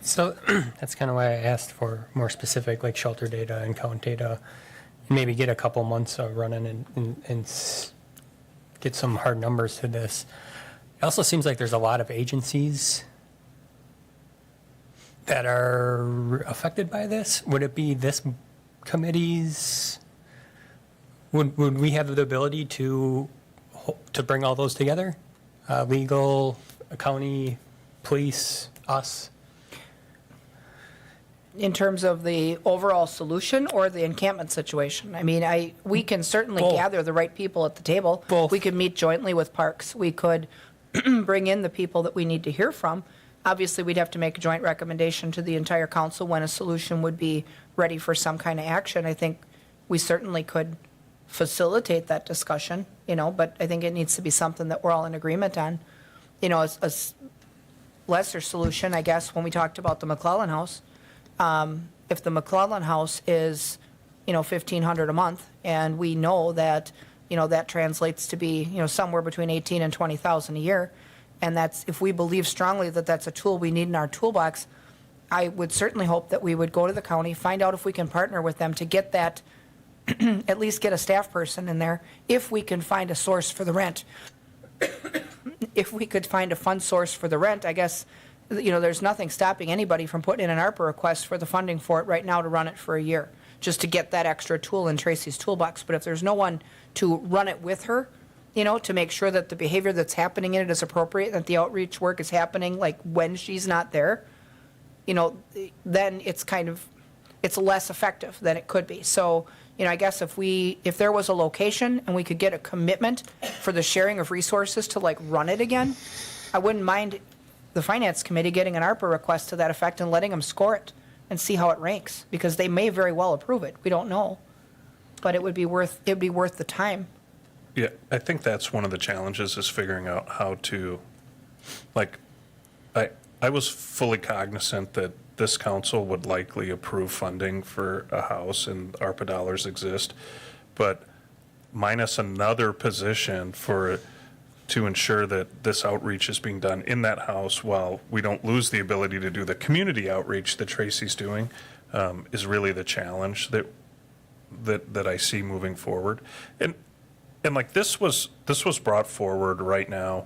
So that's kind of why I asked for more specific, like shelter data and count data, and maybe get a couple months of running and get some hard numbers to this. It also seems like there's a lot of agencies that are affected by this. Would it be this committee's? Would we have the ability to bring all those together? Legal, county, police, us? In terms of the overall solution or the encampment situation? I mean, we can certainly Both. gather the right people at the table. Both. We could meet jointly with Parks. We could bring in the people that we need to hear from. Obviously, we'd have to make a joint recommendation to the entire council when a solution would be ready for some kind of action. I think we certainly could facilitate that discussion, but I think it needs to be something that we're all in agreement on. A lesser solution, I guess, when we talked about the McClellan House, if the McClellan House is, $1,500 a month, and we know that, that translates to be, somewhere between 18 and 20,000 a year, and that's, if we believe strongly that that's a tool we need in our toolbox, I would certainly hope that we would go to the county, find out if we can partner with them to get that, at least get a staff person in there, if we can find a source for the rent. If we could find a fund source for the rent, I guess, there's nothing stopping anybody from putting in an ARPA request for the funding for it right now to run it for a year, just to get that extra tool in Tracy's toolbox. But if there's no one to run it with her, to make sure that the behavior that's happening in it is appropriate, that the outreach work is happening like when she's not there, then it's less effective than it could be. So, I guess if there was a location and we could get a commitment for the sharing of resources to run it again, I wouldn't mind the finance committee getting an ARPA request to that effect and letting them score it and see how it ranks, because they may very well approve it. We don't know, but it would be worth the time. Yeah, I think that's one of the challenges, is figuring out how to, I was fully cognizant that this council would likely approve funding for a house and ARPA dollars exist, but minus another position to ensure that this outreach is being done in that house while we don't lose the ability to do the community outreach that Tracy's doing, is really the challenge that I see moving forward. And this was brought forward right now,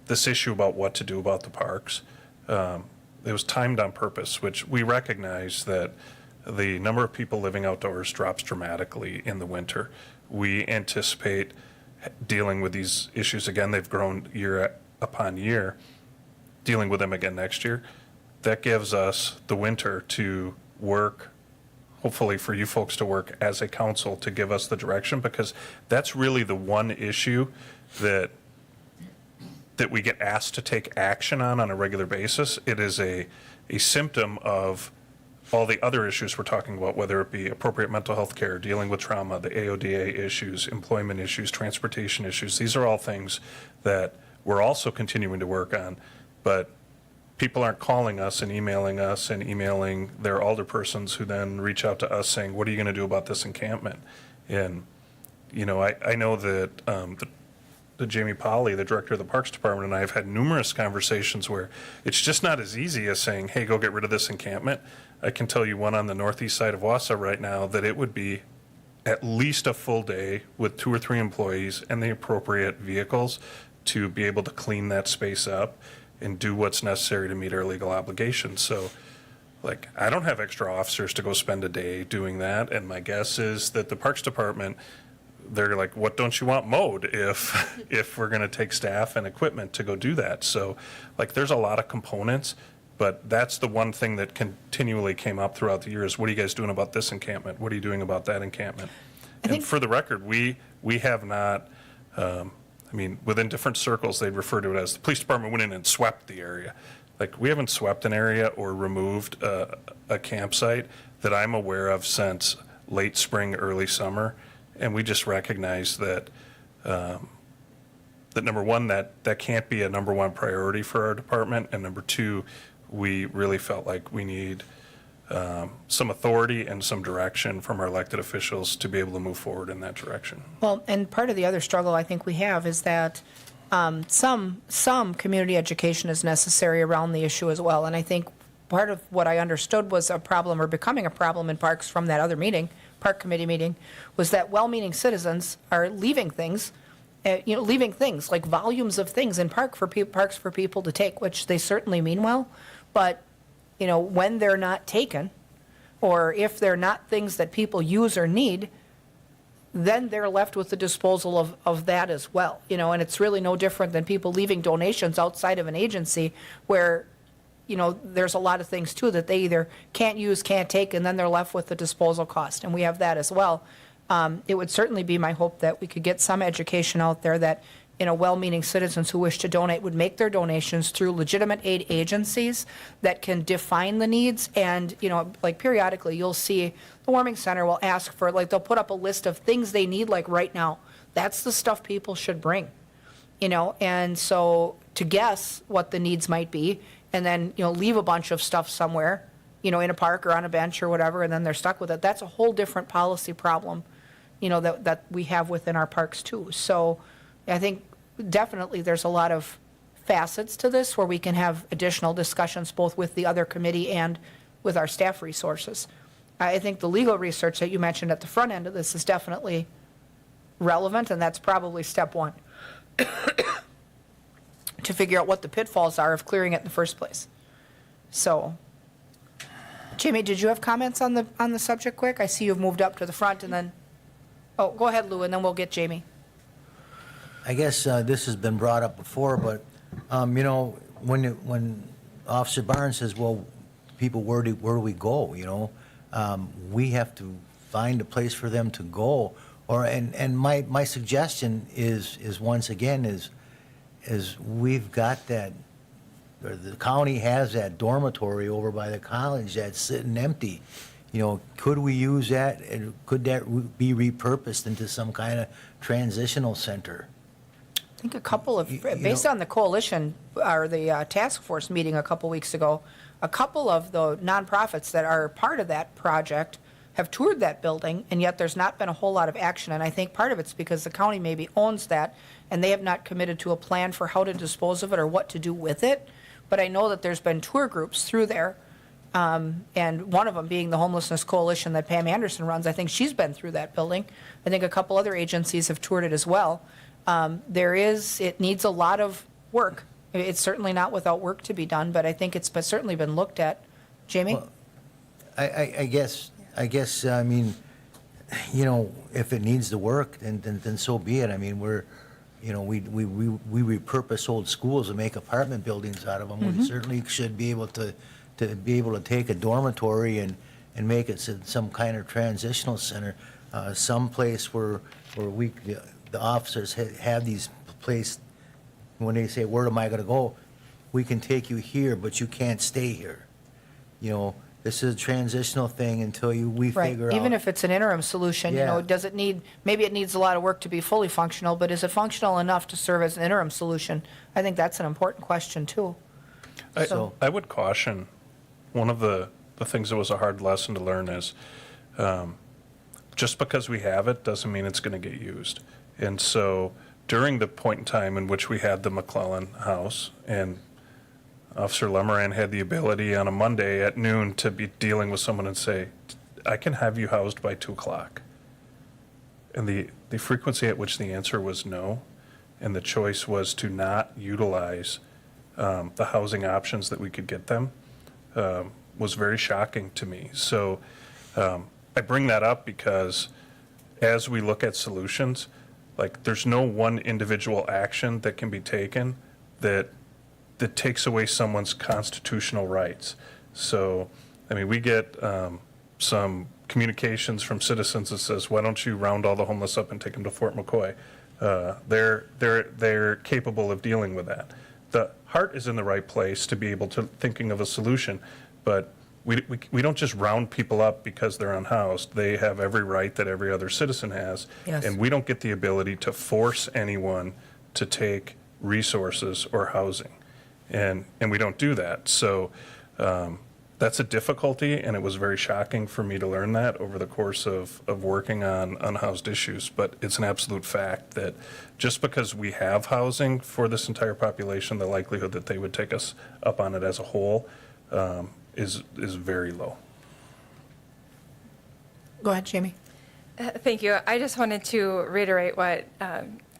this issue about what to do about the parks. It was timed on purpose, which we recognize that the number of people living outdoors drops dramatically in the winter. We anticipate dealing with these issues again. They've grown year upon year, dealing with them again next year, that gives us the winter to work, hopefully for you folks to work as a council to give us the direction, because that's really the one issue that we get asked to take action on a regular basis. It is a symptom of all the other issues we're talking about, whether it be appropriate mental health care, dealing with trauma, the AODA issues, employment issues, transportation issues. These are all things that we're also continuing to work on, but people aren't calling us and emailing their alderpersons, who then reach out to us saying, what are you going to do about this encampment? And, you know, I know that the Jamie Polly, the director of the Parks Department, and I have had numerous conversations where it's just not as easy as saying, hey, go get rid of this encampment. I can tell you one on the northeast side of Wausau right now that it would be at least a full day with 2 or 3 employees and the appropriate vehicles to be able to clean that space up and do what's necessary to meet our legal obligations. So, like, I don't have extra officers to go spend a day doing that, and my guess is that the Parks Department, they're like, what don't you want mowed if we're going to take staff and equipment to go do that? So, like, there's a lot of components, but that's the one thing that continually came up throughout the years. What are you guys doing about this encampment? What are you doing about that encampment? And for the record, we have not, I mean, within different circles, they'd refer to it as the police department went in and swept the area. Like, we haven't swept an area or removed a campsite that I'm aware of since late spring, early summer. And we just recognize that, that number one, that can't be a number one priority for our department. And number two, we really felt like we need some authority and some direction from our elected officials to be able to move forward in that direction. Well, and part of the other struggle I think we have is that some community education is necessary around the issue as well. And I think part of what I understood was a problem, or becoming a problem in parks from that other meeting, park committee meeting, was that well-meaning citizens are leaving things, leaving things like volumes of things in parks for people to take, which they certainly mean well, but when they're not taken, or if they're not things that people use or need, then they're left with the disposal of that as well. And it's really no different than people leaving donations outside of an agency where, there's a lot of things too that they either can't use, can't take, and then they're left with the disposal cost. And we have that as well. It would certainly be my hope that we could get some education out there that, well-meaning citizens who wish to donate would make their donations through legitimate aid agencies that can define the needs. And, like periodically, you'll see the warming center will ask for, like, they'll put up a list of things they need, like right now. That's the stuff people should bring, and so to guess what the needs might be, and then, leave a bunch of stuff somewhere, in a park or on a bench or whatever, and then they're stuck with it. That's a whole different policy problem, that we have within our parks too. So I think definitely there's a lot of facets to this where we can have additional discussions both with the other committee and with our staff resources. I think the legal research that you mentioned at the front end of this is definitely relevant, and that's probably step one to figure out what the pitfalls are of clearing it in the first place. So, Jamie, did you have comments on the subject quick? I see you've moved up to the front, and then, oh, go ahead, Lou, and then we'll get Jamie. I guess this has been brought up before, but, when Officer Barnes says, well, people, where do we go, we have to find a place for them to go. And my suggestion is once again, is we've got that, or the county has that dormitory over by the college that's sitting empty. Could we use that, and could that be repurposed into some kind of transitional center? I think a couple of, based on the coalition, or the task force meeting a couple weeks ago, a couple of the nonprofits that are part of that project have toured that building, and yet there's not been a whole lot of action. And I think part of it's because the county maybe owns that, and they have not committed to a plan for how to dispose of it or what to do with it. But I know that there's been tour groups through there, and one of them being the Homelessness Coalition that Pam Anderson runs. I think she's been through that building. I think a couple other agencies have toured it as well. It needs a lot of work. It's certainly not without work to be done, but I think it's certainly been looked at. Jamie? Well, I guess, I mean, if it needs the work, then so be it. I mean, we repurpose old schools and make apartment buildings out of them. We certainly should be able to be able to take a dormitory and make it some kind of transitional center, some place where the officers have these place, when they say, where am I gonna go? We can take you here, but you can't stay here. This is a transitional thing until we Right, figure out. even if it's an interim solution, Yeah. does it need, maybe it needs a lot of work to be fully functional, but is it functional enough to serve as an interim solution? I think that's an important question, too. So- I would caution, one of the things that was a hard lesson to learn is, just because we have it doesn't mean it's going to get used. And so during the point in time in which we had the McClellan house, and Officer Lemoran had the ability on a Monday at noon to be dealing with someone and say, I can have you housed by 2 o'clock. And the frequency at which the answer was no, and the choice was to not utilize the housing options that we could get them, was very shocking to me. So I bring that up because as we look at solutions, like there's no one individual action that can be taken that takes away someone's constitutional rights. So, I mean, we get some communications from citizens that says, why don't you round all the homeless up and take them to Fort McCoy? They're capable of dealing with that. The heart is in the right place to be able to thinking of a solution, but we don't just round people up because they're unhoused. They have every right that every other citizen has. Yes. And we don't get the ability to force anyone to take resources or housing. And we don't do that. So that's a difficulty, and it was very shocking for me to learn that over the course of working on unhoused issues. But it's an absolute fact that just because we have housing for this entire population, the likelihood that they would take us up on it as a whole is very low. Go ahead, Jamie. Thank you. I just wanted to reiterate what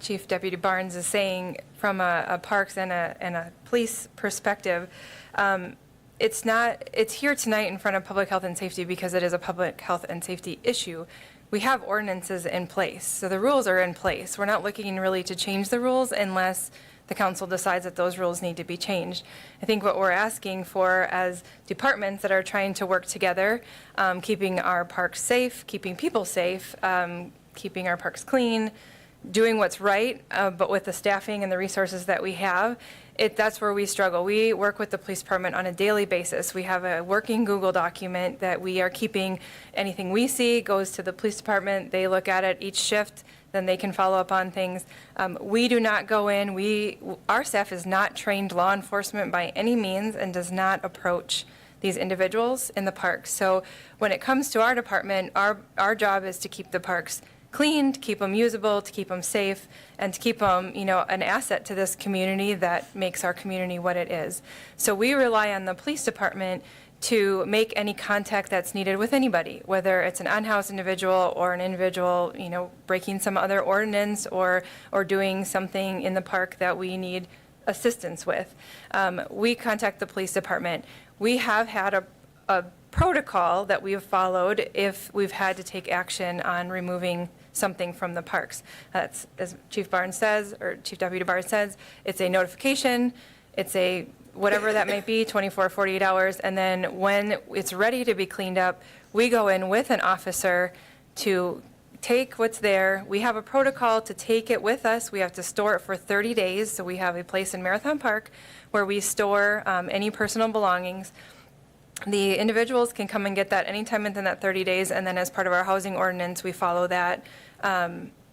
Chief Deputy Barnes is saying from a parks and a police perspective. It's here tonight in front of public health and safety because it is a public health and safety issue. We have ordinances in place, so the rules are in place. We're not looking really to change the rules unless the council decides that those rules need to be changed. I think what we're asking for as departments that are trying to work together, keeping our parks safe, keeping people safe, keeping our parks clean, doing what's right, but with the staffing and the resources that we have, that's where we struggle. We work with the police department on a daily basis. We have a working Google document that we are keeping. Anything we see goes to the police department. They look at it each shift, then they can follow up on things. We do not go in. Our staff is not trained law enforcement by any means and does not approach these individuals in the parks. So when it comes to our department, our job is to keep the parks clean, to keep them usable, to keep them safe, and to keep them, an asset to this community that makes our community what it is. So we rely on the police department to make any contact that's needed with anybody, whether it's an unhoused individual or an individual, breaking some other ordinance or doing something in the park that we need assistance with. We contact the police department. We have had a protocol that we've followed if we've had to take action on removing something from the parks. That's, as Chief Barnes says, or Chief Deputy Barnes says, it's a notification, it's a whatever that might be, 24, 48 hours, and then when it's ready to be cleaned up, we go in with an officer to take what's there. We have a protocol to take it with us. We have to store it for 30 days, so we have a place in Marathon Park where we store any personal belongings. The individuals can come and get that anytime within that 30 days, and then as part of our housing ordinance, we follow that.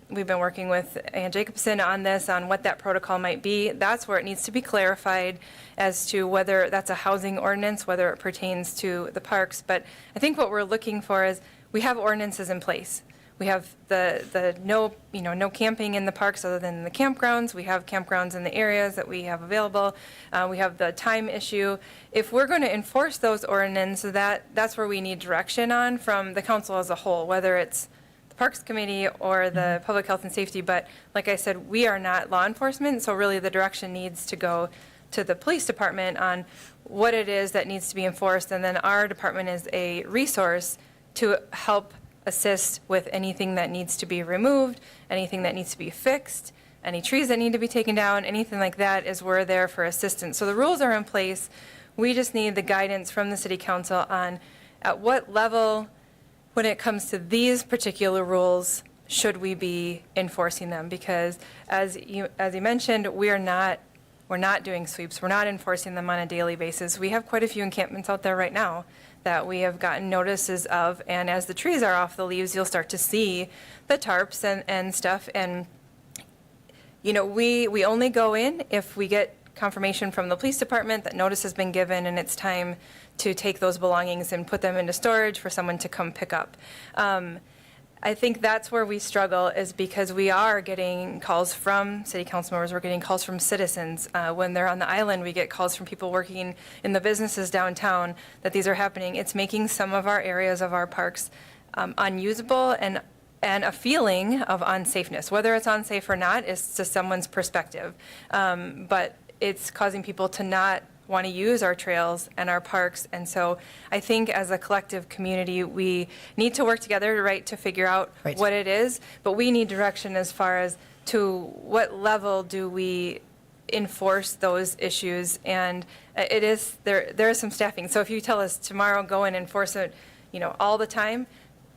We've been working with Ann Jacobson on this, on what that protocol might be. That's where it needs to be clarified as to whether that's a housing ordinance, whether it pertains to the parks. But I think what we're looking for is we have ordinances in place. We have the no camping in the parks other than the campgrounds. We have campgrounds in the areas that we have available. We have the time issue. If we're going to enforce those ordinances, that's where we need direction on from the council as a whole, whether it's the Parks Committee or the Public Health and Safety. But like I said, we are not law enforcement, so really the direction needs to go to the police department on what it is that needs to be enforced, and then our department is a resource to help assist with anything that needs to be removed, anything that needs to be fixed, any trees that need to be taken down, anything like that, is we're there for assistance. So the rules are in place. We just need the guidance from the city council on at what level, when it comes to these particular rules, should we be enforcing them? Because as you mentioned, we're not doing sweeps. We're not enforcing them on a daily basis. We have quite a few encampments out there right now that we have gotten notices of, and as the trees are off the leaves, you'll start to see the tarps and stuff. And, you know, we only go in if we get confirmation from the police department that notice has been given and it's time to take those belongings and put them into storage for someone to come pick up. I think that's where we struggle, is because we are getting calls from city council members, we're getting calls from citizens. When they're on the island, we get calls from people working in the businesses downtown that these are happening. It's making some of our areas of our parks unusable, and a feeling of unsafeness. Whether it's unsafe or not is to someone's perspective. But it's causing people to not want to use our trails and our parks. And so I think as a collective community, we need to work together, right, to figure out Right. what it is. But we need direction as far as to what level do we enforce those issues. And it is, there is some staffing. So if you tell us tomorrow, go and enforce it, you know, all the time,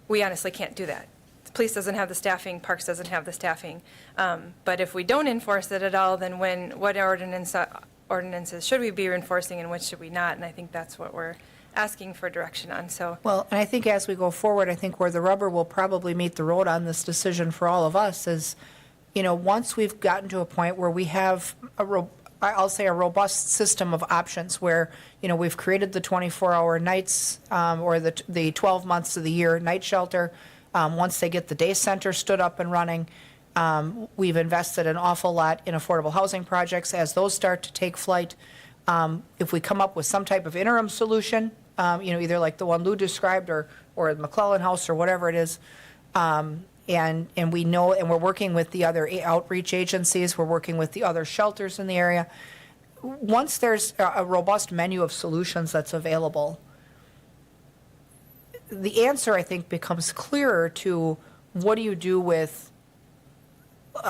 we honestly can't do that. The police doesn't have the staffing, Parks doesn't have the staffing. But if we don't enforce it at all, then what ordinances should we be enforcing and which should we not? And I think that's what we're asking for direction on. So Well, and I think as we go forward, I think where the rubber will probably meet the road on this decision for all of us is, you know, once we've gotten to a point where we have I'll say a robust system of options where, you know, we've created the 24-hour nights or the 12 months of the year night shelter. Once they get the day center stood up and running, we've invested an awful lot in affordable housing projects. As those start to take flight, if we come up with some type of interim solution, you know, either like the one Lou described or the McClellan House or whatever it is, and we know, and we're working with the other outreach agencies, we're working with the other shelters in the area. Once there's a robust menu of solutions that's available, the answer, I think, becomes clearer to what do you do with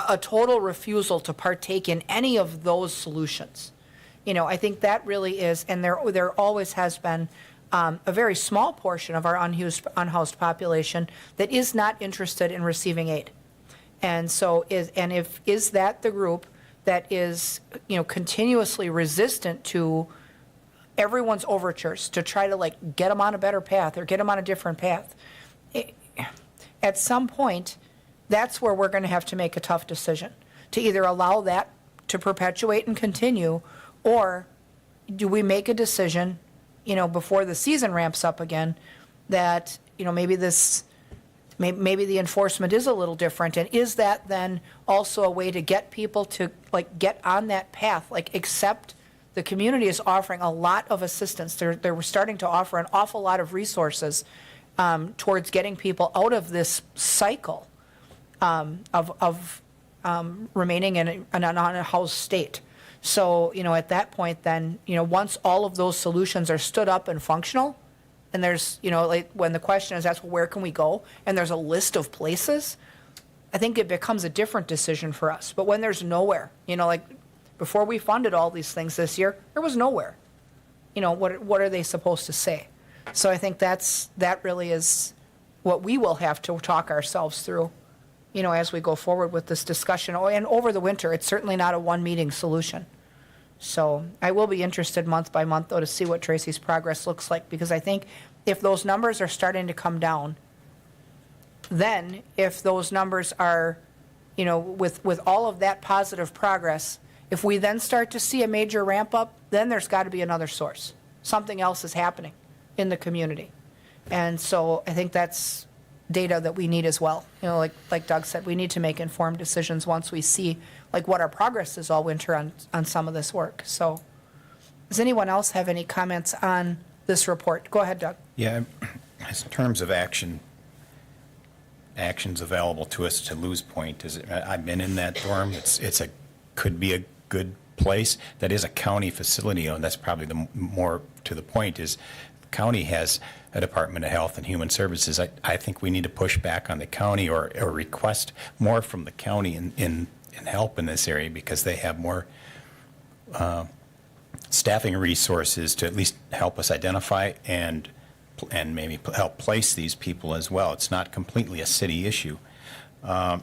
a total refusal to partake in any of those solutions. You know, I think that really is, and there always has been a very small portion of our unhoused population that is not interested in receiving aid. And so is that the group that is, you know, continuously resistant to everyone's overtures to try to like get them on a better path or get them on a different path? At some point, that's where we're going to have to make a tough decision to either allow that to perpetuate and continue, or do we make a decision, you know, before the season ramps up again, that, you know, maybe the enforcement is a little different, and is that then also a way to get people to like get on that path, like accept the community is offering a lot of assistance. They're starting to offer an awful lot of resources towards getting people out of this cycle of remaining in an unhoused state. So, you know, at that point then, you know, once all of those solutions are stood up and functional, and there's, you know, like when the question is asked, well, where can we go? And there's a list of places, I think it becomes a different decision for us. But when there's nowhere, you know, like before we funded all these things this year, there was nowhere. You know, what are they supposed to say? So I think that really is what we will have to talk ourselves through, you know, as we go forward with this discussion. Oh, and over the winter, it's certainly not a one-meeting solution. So I will be interested month by month, though, to see what Tracy's progress looks like, because I think if those numbers are starting to come down, then if those numbers are, you know, with all of that positive progress, if we then start to see a major ramp up, then there's got to be another source. Something else is happening in the community. And so I think that's data that we need as well. You know, like Doug said, we need to make informed decisions once we see like what our progress is all winter on some of this work. So does anyone else have any comments on this report? Go ahead, Doug. Yeah, in terms of actions available to us, to Lou's point, I've been in that dorm. Could be a good place. That is a county facility, and that's probably the more to the point is the county has a Department of Health and Human Services. I think we need to push back on the county or request more from the county in and help in this area because they have more staffing resources to at least help us identify and maybe help place these people as well. It's not completely a city issue. And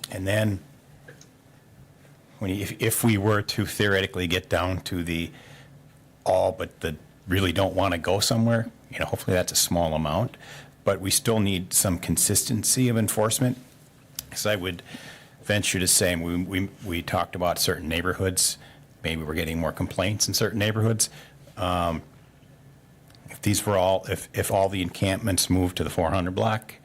then, if we were to theoretically get down to the all but the really don't want to go somewhere, hopefully that's a small amount, but we still need some consistency of enforcement. Because I would venture to say, we talked about certain neighborhoods, maybe we're getting more complaints in certain neighborhoods. If all the encampments moved to the 400 block,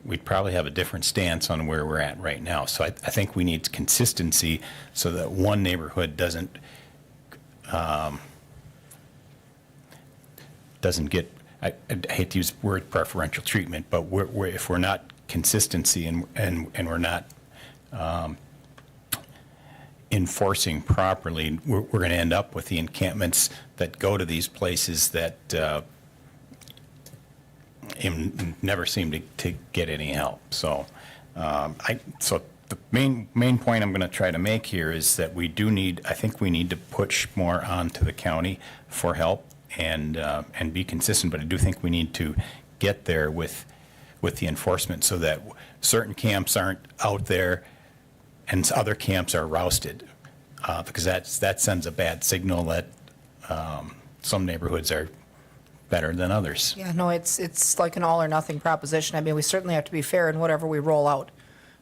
we'd probably have a different stance on where we're at right now. So I think we need consistency so that one neighborhood doesn't get, I hate to use the word preferential treatment, but if we're not consistency and we're not enforcing properly, we're going to end up with the encampments that go to these places that never seem to get any help. So, so the main point I'm going to try to make here is that I think we need to push more onto the county for help and be consistent. But I do think we need to get there with the enforcement so that certain camps aren't out there and other camps are rousted, because that sends a bad signal that some neighborhoods are better than others. Yeah, no, it's like an all or nothing proposition. I mean, we certainly have to be fair in whatever we roll out.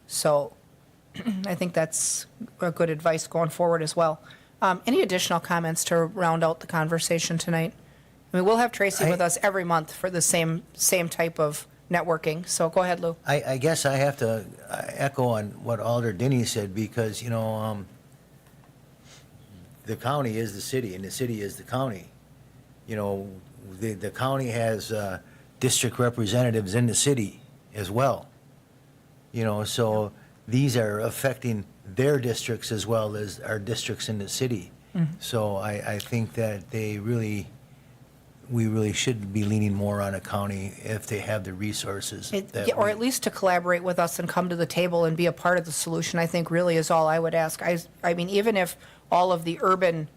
So I think that's a good advice going forward as well. Any additional comments to round out the conversation tonight? I mean, we'll have Tracy with us every month for the same type of networking. So go ahead, Lou. I guess I have to echo on what Alder Denny said because, the county is the city and the city is the county. The county has district representatives in the city as well. So these are affecting their districts as well as our districts in the city. So I think that we really should be leaning more on a county if they have the resources. Or at least to collaborate with us and come to the table and be a part of the solution, I think really is all I would ask. I mean, even if all of the urban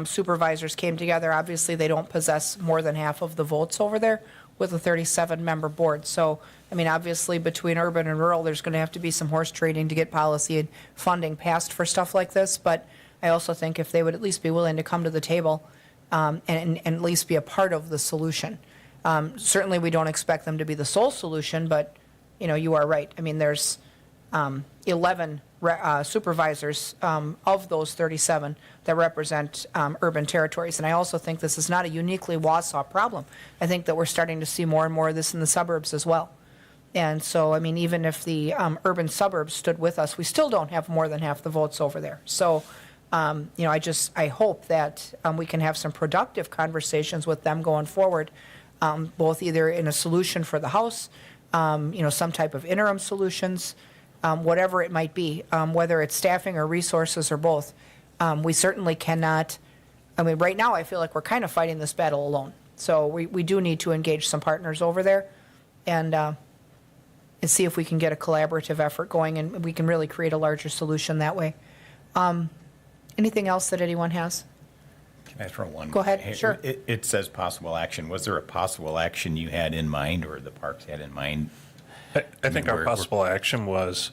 supervisors came together, obviously they don't possess more than half of the votes over there with a 37-member board. So, I mean, obviously between urban and rural, there's going to have to be some horse trading to get policy and funding passed for stuff like this. But I also think if they would at least be willing to come to the table and at least be a part of the solution. Certainly, we don't expect them to be the sole solution, but, you are right. I mean, there's 11 supervisors of those 37 that represent urban territories. And I also think this is not a uniquely Wausau problem. I think that we're starting to see more and more of this in the suburbs as well. And so, I mean, even if the urban suburbs stood with us, we still don't have more than half the votes over there. So, I hope that we can have some productive conversations with them going forward, both either in a solution for the House, some type of interim solutions, whatever it might be, whether it's staffing or resources or both. We certainly cannot, right now I feel like we're kind of fighting this battle alone. So we do need to engage some partners over there and see if we can get a collaborative effort going and we can really create a larger solution that way. Anything else that anyone has? Can I throw one? Go ahead, sure. It says possible action. Was there a possible action you had in mind or the parks had in mind? I think our possible action was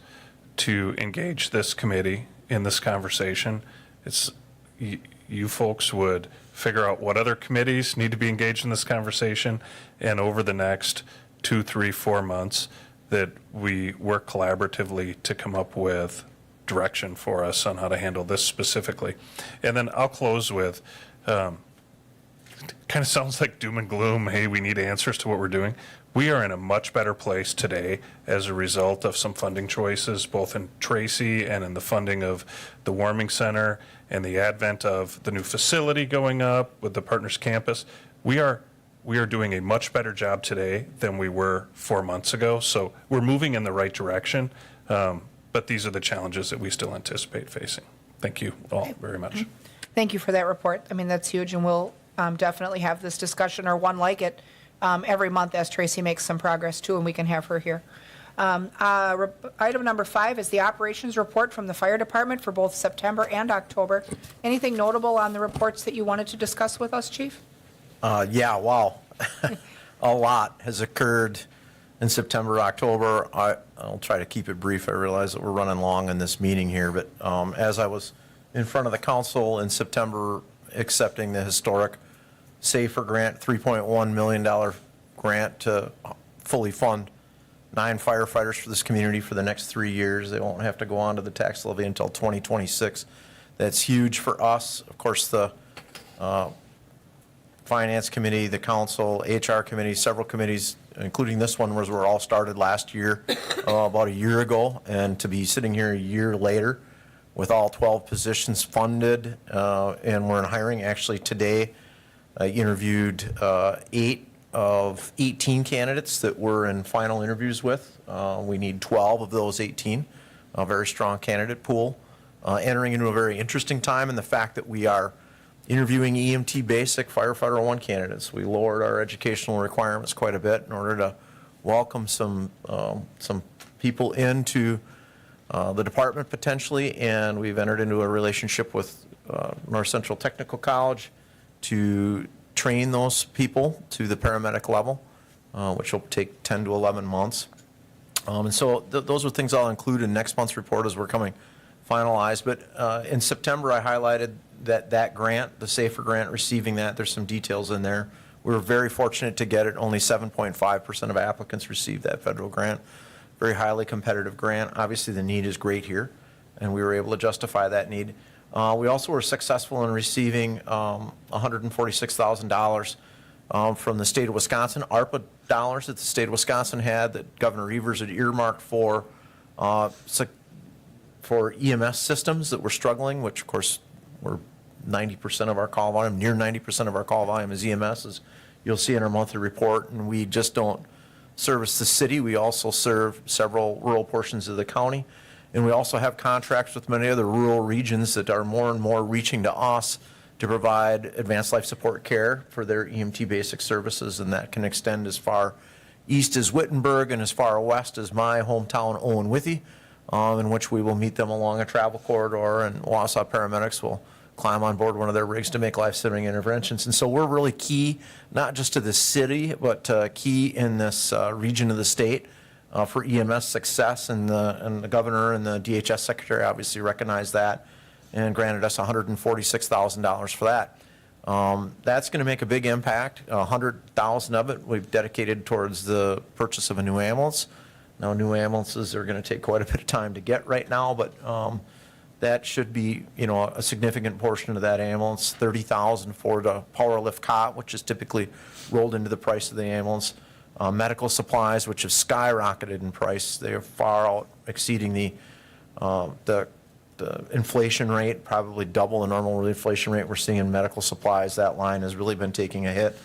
to engage this committee in this conversation. It's you folks would figure out what other committees need to be engaged in this conversation, and over the next 2, 3, 4 months, that we work collaboratively to come up with direction for us on how to handle this specifically. And then I'll close with, kind of sounds like doom and gloom. Hey, we need answers to what we're doing. We are in a much better place today as a result of some funding choices, both in Tracy and in the funding of the warming center and the advent of the new facility going up with the Partners Campus. We are doing a much better job today than we were 4 months ago. So we're moving in the right direction. But these are the challenges that we still anticipate facing. Thank you all very much. Thank you for that report. I mean, that's huge, and we'll definitely have this discussion or one like it every month as Tracy makes some progress too, and we can have her here. Item number 5 is the operations report from the fire department for both September and October. Anything notable on the reports that you wanted to discuss with us, Chief? Yeah, wow. A lot has occurred in September, October. I'll try to keep it brief. I realize that we're running long in this meeting here, but as I was in front of the council in September accepting the historic SAFER grant, $3.1 million grant to fully fund 9 firefighters for this community for the next 3 years. They won't have to go on to the tax levy until 2026. That's huge for us. Of course, the Finance Committee, the council, HR committee, several committees, including this one, were all started last year, about a year ago, and to be sitting here a year later with all 12 positions funded, and we're in hiring. Actually, today, I interviewed 8 of 18 candidates that we're in final interviews with. We need 12 of those 18, a very strong candidate pool, entering into a very interesting time in the fact that we are interviewing EMT basic firefighter 1 candidates. We lowered our educational requirements quite a bit in order to welcome some people into the department potentially, and we've entered into a relationship with North Central Technical College to train those people to the paramedic level, which will take 10 to 11 months. And so those are things I'll include in next month's report as we're coming finalized. But in September, I highlighted that grant, the SAFER grant, receiving that. There's some details in there. We were very fortunate to get it. Only 7.5% of applicants received that federal grant. Very highly competitive grant. Obviously, the need is great here, and we were able to justify that need. We also were successful in receiving $146,000 from the state of Wisconsin, ARPA dollars that the state of Wisconsin had, that Governor Evers had earmarked for EMS systems that were struggling, which of course were 90% of our call volume, near 90% of our call volume is EMS, as you'll see in our monthly report. And we just don't service the city. We also serve several rural portions of the county. And we also have contracts with many other rural regions that are more and more reaching to us to provide advanced life support care for their EMT basic services. And that can extend as far east as Wittenberg and as far west as my hometown, Owen Withee, in which we will meet them along a travel corridor, and Wausau paramedics will climb on board one of their rigs to make life-saving interventions. And so we're really key, not just to the city, but key in this region of the state for EMS success. And the governor and the DHS secretary obviously recognized that and granted us $146,000 for that. That's going to make a big impact. $100,000 of it we've dedicated towards the purchase of a new ambulance. Now, new ambulances are going to take quite a bit of time to get right now, but that should be, a significant portion of that ambulance. $30,000 for the power lift cot, which is typically rolled into the price of the ambulance. Medical supplies, which have skyrocketed in price. They are far out exceeding the inflation rate, probably double the normal inflation rate we're seeing in medical supplies. That line has really been taking a hit.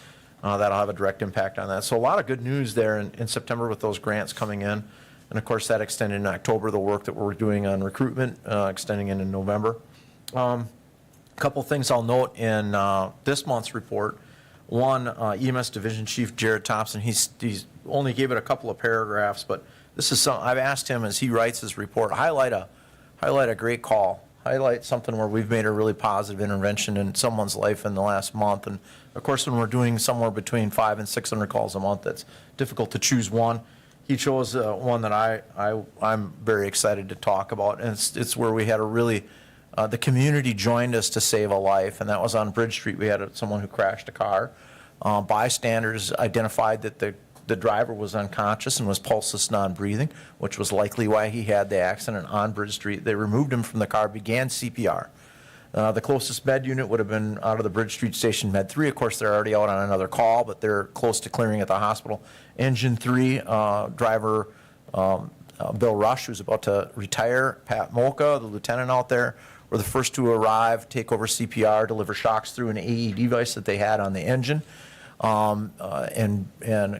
That'll have a direct impact on that. So a lot of good news there in September with those grants coming in. And of course, that extended in October, the work that we're doing on recruitment, extending into November. A couple things I'll note in this month's report. One, EMS Division Chief Jared Thompson, he's only gave it a couple of paragraphs, but this is something I've asked him as he writes his report, highlight a great call, highlight something where we've made a really positive intervention in someone's life in the last month. And of course, when we're doing somewhere between 500 and 600 calls a month, that's difficult to choose one. He chose one that I'm very excited to talk about, and it's where we had a really, the community joined us to save a life, and that was on Bridge Street. We had someone who crashed a car. Bystanders identified that the driver was unconscious and was pulseless, non-breathing, which was likely why he had the accident on Bridge Street. They removed him from the car, began CPR. The closest med unit would have been out of the Bridge Street Station Med 3. Of course, they're already out on another call, but they're close to clearing at the hospital. Engine 3, driver Bill Rush, who's about to retire, Pat Mocha, the lieutenant out there, were the first to arrive, take over CPR, deliver shocks through an AED device that they had on the engine, and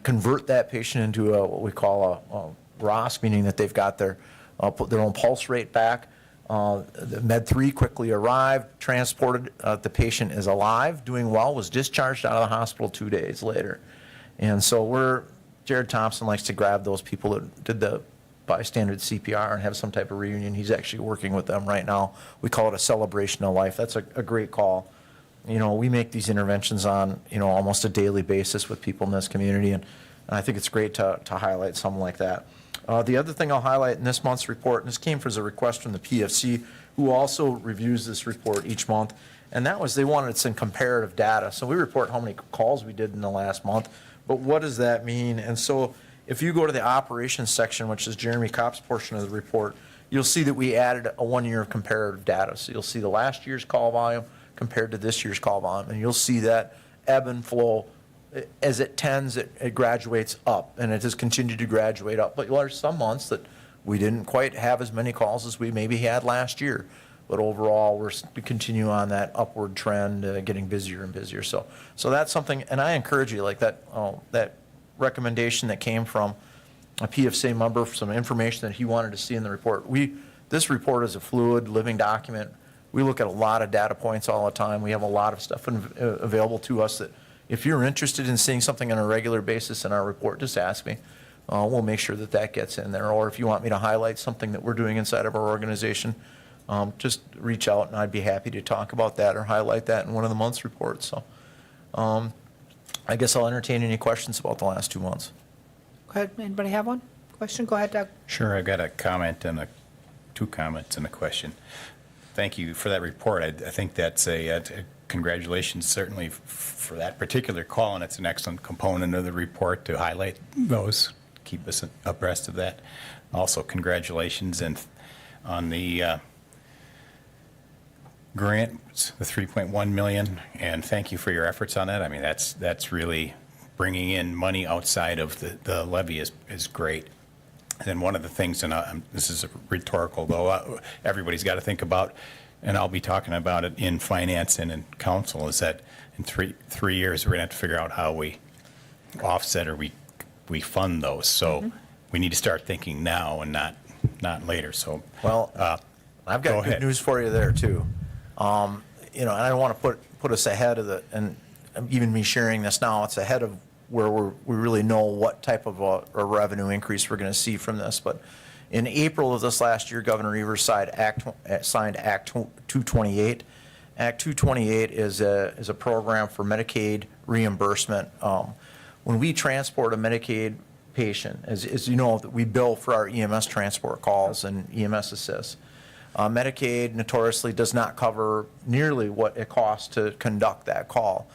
convert that patient into what we call a ROSC, meaning that they've got their own pulse rate back. The Med 3 quickly arrived, transported. The patient is alive, doing well, was discharged out of the hospital 2 days later. And so Jared Thompson likes to grab those people that did the bystander CPR and have some type of reunion. He's actually working with them right now. We call it a celebration of life. That's a great call. You know, we make these interventions on, you know, almost a daily basis with people in this community, and I think it's great to highlight something like that. The other thing I'll highlight in this month's report, and this came as a request from the PFC, who also reviews this report each month, and that was they wanted some comparative data. So we report how many calls we did in the last month, but what does that mean? And so if you go to the operations section, which is Jeremy Kopp's portion of the report, you'll see that we added a 1 year of comparative data. So you'll see the last year's call volume compared to this year's call volume, and you'll see that ebb and flow. As it tends, it graduates up, and it has continued to graduate up. But there are some months that we didn't quite have as many calls as we maybe had last year. But overall, we continue on that upward trend, getting busier and busier. So that's something, and I encourage you, like that recommendation that came from a PFC member, some information that he wanted to see in the report. This report is a fluid, living document. We look at a lot of data points all the time. We have a lot of stuff available to us that if you're interested in seeing something on a regular basis in our report, just ask me. We'll make sure that gets in there. Or if you want me to highlight something that we're doing inside of our organization, just reach out and I'd be happy to talk about that or highlight that in one of the month's reports. So I guess I'll entertain any questions about the last 2 months. Go ahead, anybody have one? Question? Go ahead, Doug. Sure, I've got a comment and two comments and a question. Thank you for that report. I think that's congratulations certainly for that particular call, and it's an excellent component of the report to highlight those, keep us abreast of that. Also, congratulations on the grant, the $3.1 million, and thank you for your efforts on that. I mean, that's really bringing in money outside of the levy is great. And then one of the things, and this is rhetorical though, everybody's got to think about, and I'll be talking about it in finance and in council, is that in three years we're going to have to figure out how we offset or we fund those. So we need to start thinking now and not later. So Well, I've Go got good ahead. news for you there too. You know, and I don't want to put us ahead of and even me sharing this now, it's ahead of where we really know what type of a revenue increase we're going to see from this. But in April of this last year, Governor Evers signed Act 228. Act 228 is a program for Medicaid reimbursement. When we transport a Medicaid patient, as you know, we bill for our EMS transport calls and EMS assists. Medicaid notoriously does not cover nearly what it costs to conduct that call.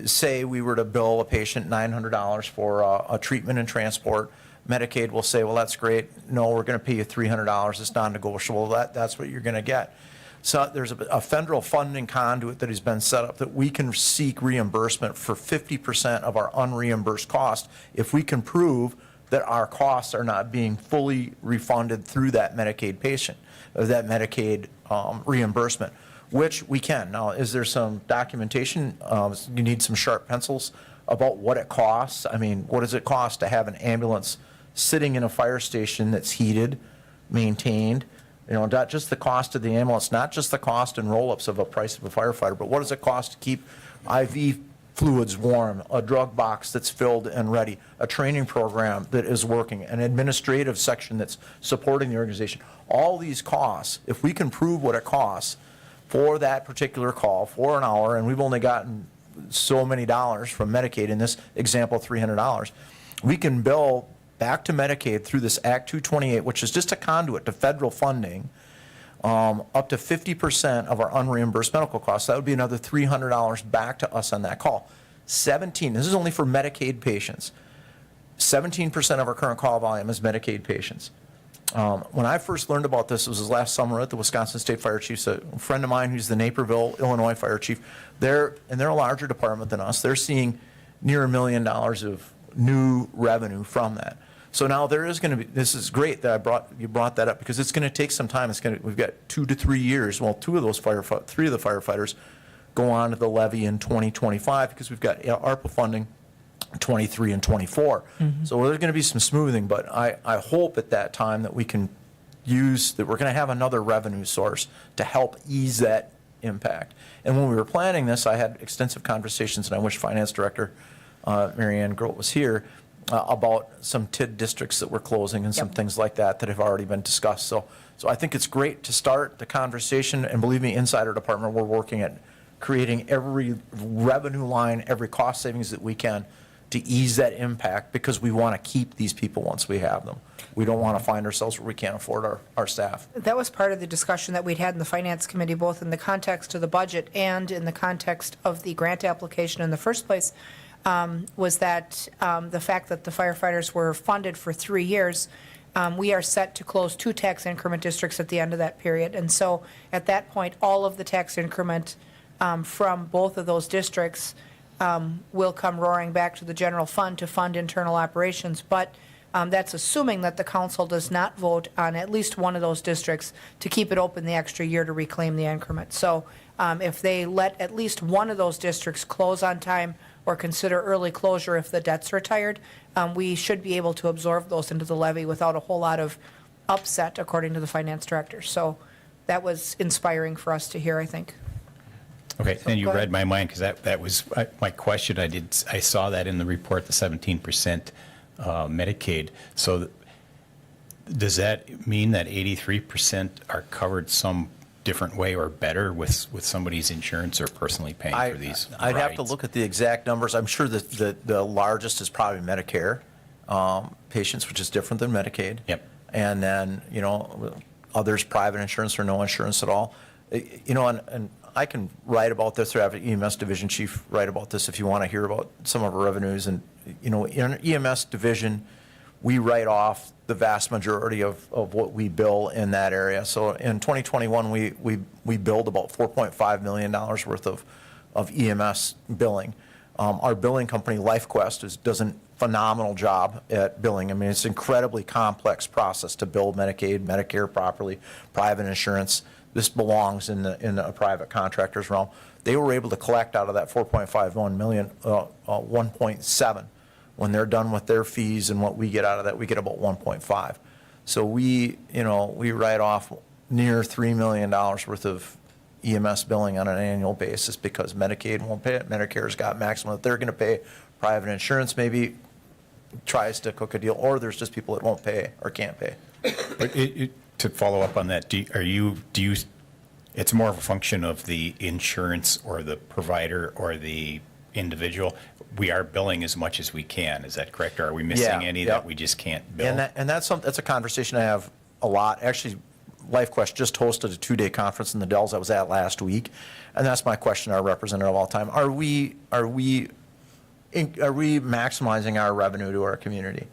Say we were to bill a patient $900 for a treatment and transport, Medicaid will say, well, that's great. No, we're going to pay you $300. It's non-negotiable. That's what you're going to get. So there's a federal funding conduit that has been set up that we can seek reimbursement for 50% of our unreimbursed cost if we can prove that our costs are not being fully refunded through that Medicaid patient, or that Medicaid reimbursement, which we can. Now, is there some documentation? You need some sharp pencils about what it costs. I mean, what does it cost to have an ambulance sitting in a fire station that's heated, maintained? You know, not just the cost of the ambulance, not just the cost and roll-ups of a price of a firefighter, but what does it cost to keep IV fluids warm, a drug box that's filled and ready, a training program that is working, an administrative section that's supporting the organization. All these costs, if we can prove what it costs for that particular call for an hour, and we've only gotten so many dollars from Medicaid, in this example, $300, we can bill back to Medicaid through this Act 228, which is just a conduit to federal funding, up to 50% of our unreimbursed medical costs. That would be another $300 back to us on that call. This is only for Medicaid patients. 17% of our current call volume is Medicaid patients. When I first learned about this, it was last summer at the Wisconsin State Fire Chiefs. A friend of mine who's the Naperville, Illinois Fire Chief, they're a larger department than us. They're seeing near $1 million of new revenue from that. So now there is going to be, this is great that you brought that up, because it's going to take some time. We've got 2 to 3 years. Well, 3 of the firefighters go on to the levy in 2025, because we've got ARPA funding 23 and 24. So there's going to be some smoothing, but I hope at that time that we can that we're going to have another revenue source to help ease that impact. And when we were planning this, I had extensive conversations, and I wish Finance Director Mary Ann Grote was here. about some TID districts that we're closing and some Yep. things like that that have already been discussed. So I think it's great to start the conversation, and believe me, inside our department, we're working at creating every revenue line, every cost savings that we can to ease that impact, because we want to keep these people once we have them. We don't want to find ourselves where we can't afford our staff. That was part of the discussion that we'd had in the Finance Committee, both in the context of the budget and in the context of the grant application in the first place, was that the fact that the firefighters were funded for 3 years, we are set to close 2 tax increment districts at the end of that period. And so at that point, all of the tax increment from both of those districts will come roaring back to the general fund to fund internal operations. But that's assuming that the council does not vote on at least one of those districts to keep it open the extra year to reclaim the increment. So if they let at least one of those districts close on time or consider early closure if the debt's retired, we should be able to absorb those into the levy without a whole lot of upset, according to the finance director. So that was inspiring for us to hear, I think. Okay, and you go ahead. read my mind, because that was my question. I saw that in the report, the 17% Medicaid. So does that mean that 83% are covered some different way or better with somebody's insurance or personally paying for these I'd have to rides? look at the exact numbers. I'm sure that the largest is probably Medicare patients, which is different than Medicaid. Yep. And then, others, private insurance or no insurance at all. And I can write about this, or have an EMS division chief write about this if you want to hear about some of our revenues. And, in an EMS division, we write off the vast majority of what we bill in that area. So in 2021, we billed about $4.5 million worth of EMS billing. Our billing company, LifeQuest, does a phenomenal job at billing. I mean, it's an incredibly complex process to bill Medicaid, Medicare properly, private insurance. This belongs in a private contractor's realm. They were able to collect out of that 4.51 million, 1.7. When they're done with their fees and what we get out of that, we get about 1.5. So we write off near $3 million worth of EMS billing on an annual basis because Medicaid won't pay it. Medicare's got maximum that they're going to pay. Private insurance maybe tries to cook a deal, or there's just people that won't pay or can't pay. But to follow up on that, it's more of a function of the insurance or the provider or the individual. We are billing as much as we can. Is that correct? Or are we missing Yeah, any yep. that we just can't bill? And that's a conversation I have a lot. Actually, LifeQuest just hosted a 2-day conference in the Dells I was at last week, and that's my question to our representative all the time. Are we maximizing our revenue to our community?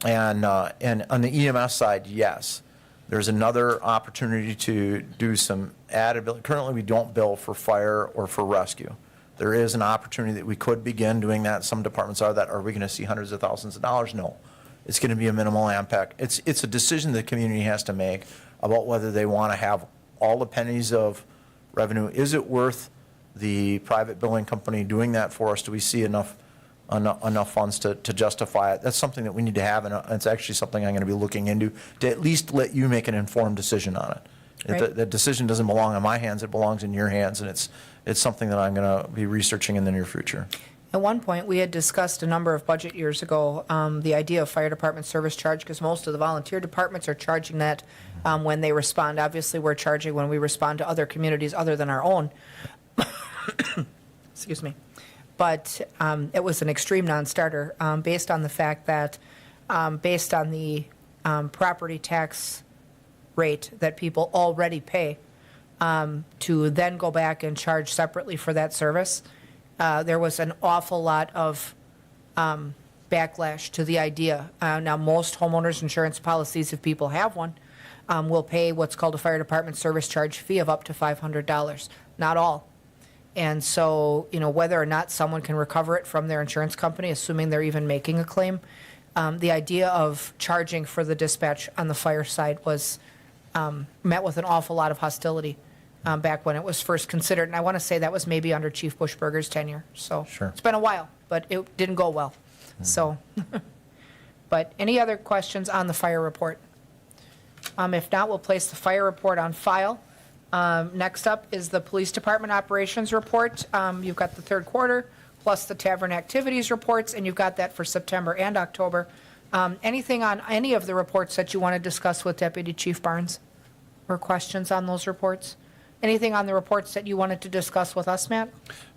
And on the EMS side, yes. There's another opportunity to do some added billing. Currently, we don't bill for fire or for rescue. There is an opportunity that we could begin doing that. Some departments are that. Are we going to see hundreds of thousands of dollars? No. It's going to be a minimal impact. It's a decision the community has to make about whether they want to have all the pennies of revenue. Is it worth the private billing company doing that for us? Do we see enough funds to justify it? That's something that we need to have, and it's actually something I'm going to be looking into to at least let you make an informed decision on it. Right. The decision doesn't belong in my hands, it belongs in your hands, and it's something that I'm going to be researching in the near future. At one point, we had discussed a number of budget years ago, the idea of fire department service charge, because most of the volunteer departments are charging that when they respond. Obviously, we're charging when we respond to other communities other than our own. Excuse me. But it was an extreme non-starter based on the fact that, based on the property tax rate that people already pay, to then go back and charge separately for that service, there was an awful lot of backlash to the idea. Now, most homeowners insurance policies, if people have one, will pay what's called a fire department service charge fee of up to $500. Not all. And so, whether or not someone can recover it from their insurance company, assuming they're even making a claim, the idea of charging for the dispatch on the fire side was met with an awful lot of hostility back when it was first considered. And I want to say that was maybe under Chief Bushberger's tenure. So Sure. It's been a while, but it didn't go well. So, but any other questions on the fire report? If not, we'll place the fire report on file. Next up is the police department operations report. You've got the third quarter, plus the tavern activities reports, and you've got that for September and October. Anything on any of the reports that you want to discuss with Deputy Chief Barnes? Or questions on those reports? Anything on the reports that you wanted to discuss with us, Matt?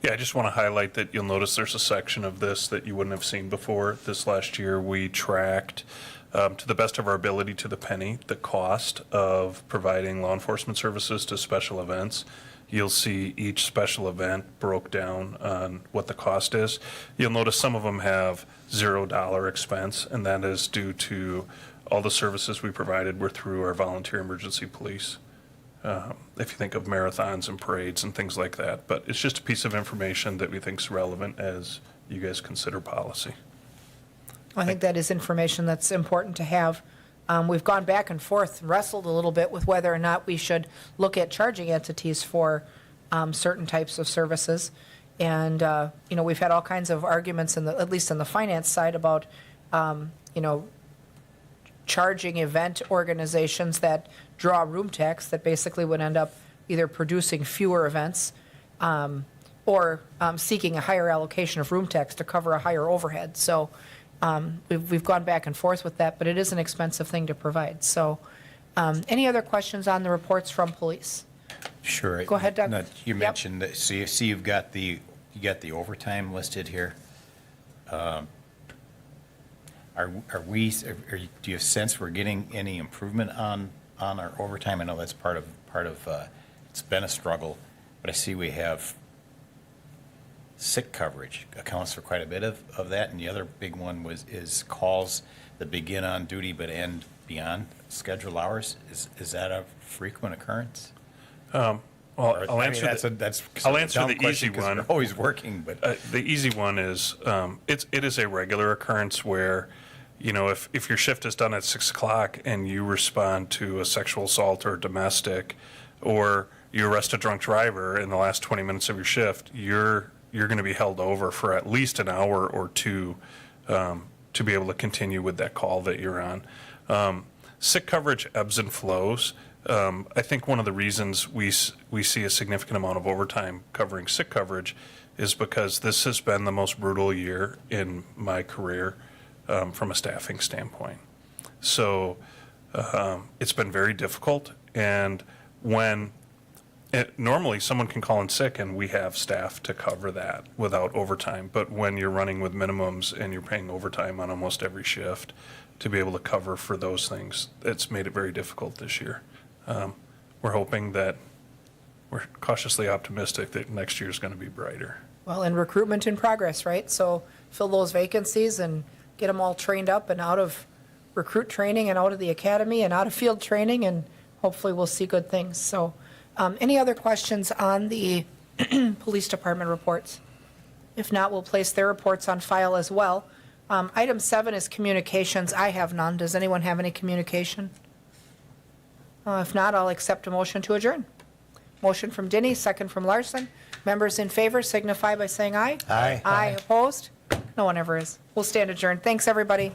Yeah, I just want to highlight that you'll notice there's a section of this that you wouldn't have seen before. This last year, we tracked, to the best of our ability to the penny, the cost of providing law enforcement services to special events. You'll see each special event broke down on what the cost is. You'll notice some of them have $0 expense, and that is due to all the services we provided were through our volunteer emergency police. If you think of marathons and parades and things like that. But it's just a piece of information that we think is relevant as you guys consider policy. I think that is information that's important to have. We've gone back and forth, wrestled a little bit with whether or not we should look at charging entities for certain types of services. And, we've had all kinds of arguments, at least on the finance side, about, charging event organizations that draw room tax that basically would end up either producing fewer events or seeking a higher allocation of room tax to cover a higher overhead. So we've gone back and forth with that, but it is an expensive thing to provide. So any other questions on the reports from police? Sure. Go ahead, Doug. No, you Yep. mentioned that, so you see you've got the overtime listed here. Do you sense we're getting any improvement on our overtime? I know that's part of, it's been a struggle, but I see we have sick coverage accounts for quite a bit of that. And the other big one is calls that begin on duty but end beyond scheduled hours. Is that a frequent occurrence? Well, I'll answer I'll answer the easy one. We're always working, but The easy one is, it is a regular occurrence where, if your shift is done at 6 o'clock and you respond to a sexual assault or domestic, or you arrest a drunk driver in the last 20 minutes of your shift, you're going to be held over for at least an hour or two to be able to continue with that call that you're on. Sick coverage ebbs and flows. I think one of the reasons we see a significant amount of overtime covering sick coverage is because this has been the most brutal year in my career from a staffing standpoint. So it's been very difficult. And normally someone can call in sick and we have staff to cover that without overtime. But when you're running with minimums and you're paying overtime on almost every shift to be able to cover for those things, it's made it very difficult this year. We're hoping that, we're cautiously optimistic that next year is going to be brighter. Well, and recruitment in progress, right? So fill those vacancies and get them all trained up and out of recruit training and out of the academy and out of field training, and hopefully we'll see good things. So any other questions on the police department reports? If not, we'll place their reports on file as well. Item 7 is communications. I have none. Does anyone have any communication? If not, I'll accept a motion to adjourn. Motion from Denny, second from Larson. Members in favor signify by saying aye. Aye. Aye. Opposed? No one ever is. We'll stand adjourned. Thanks, everybody.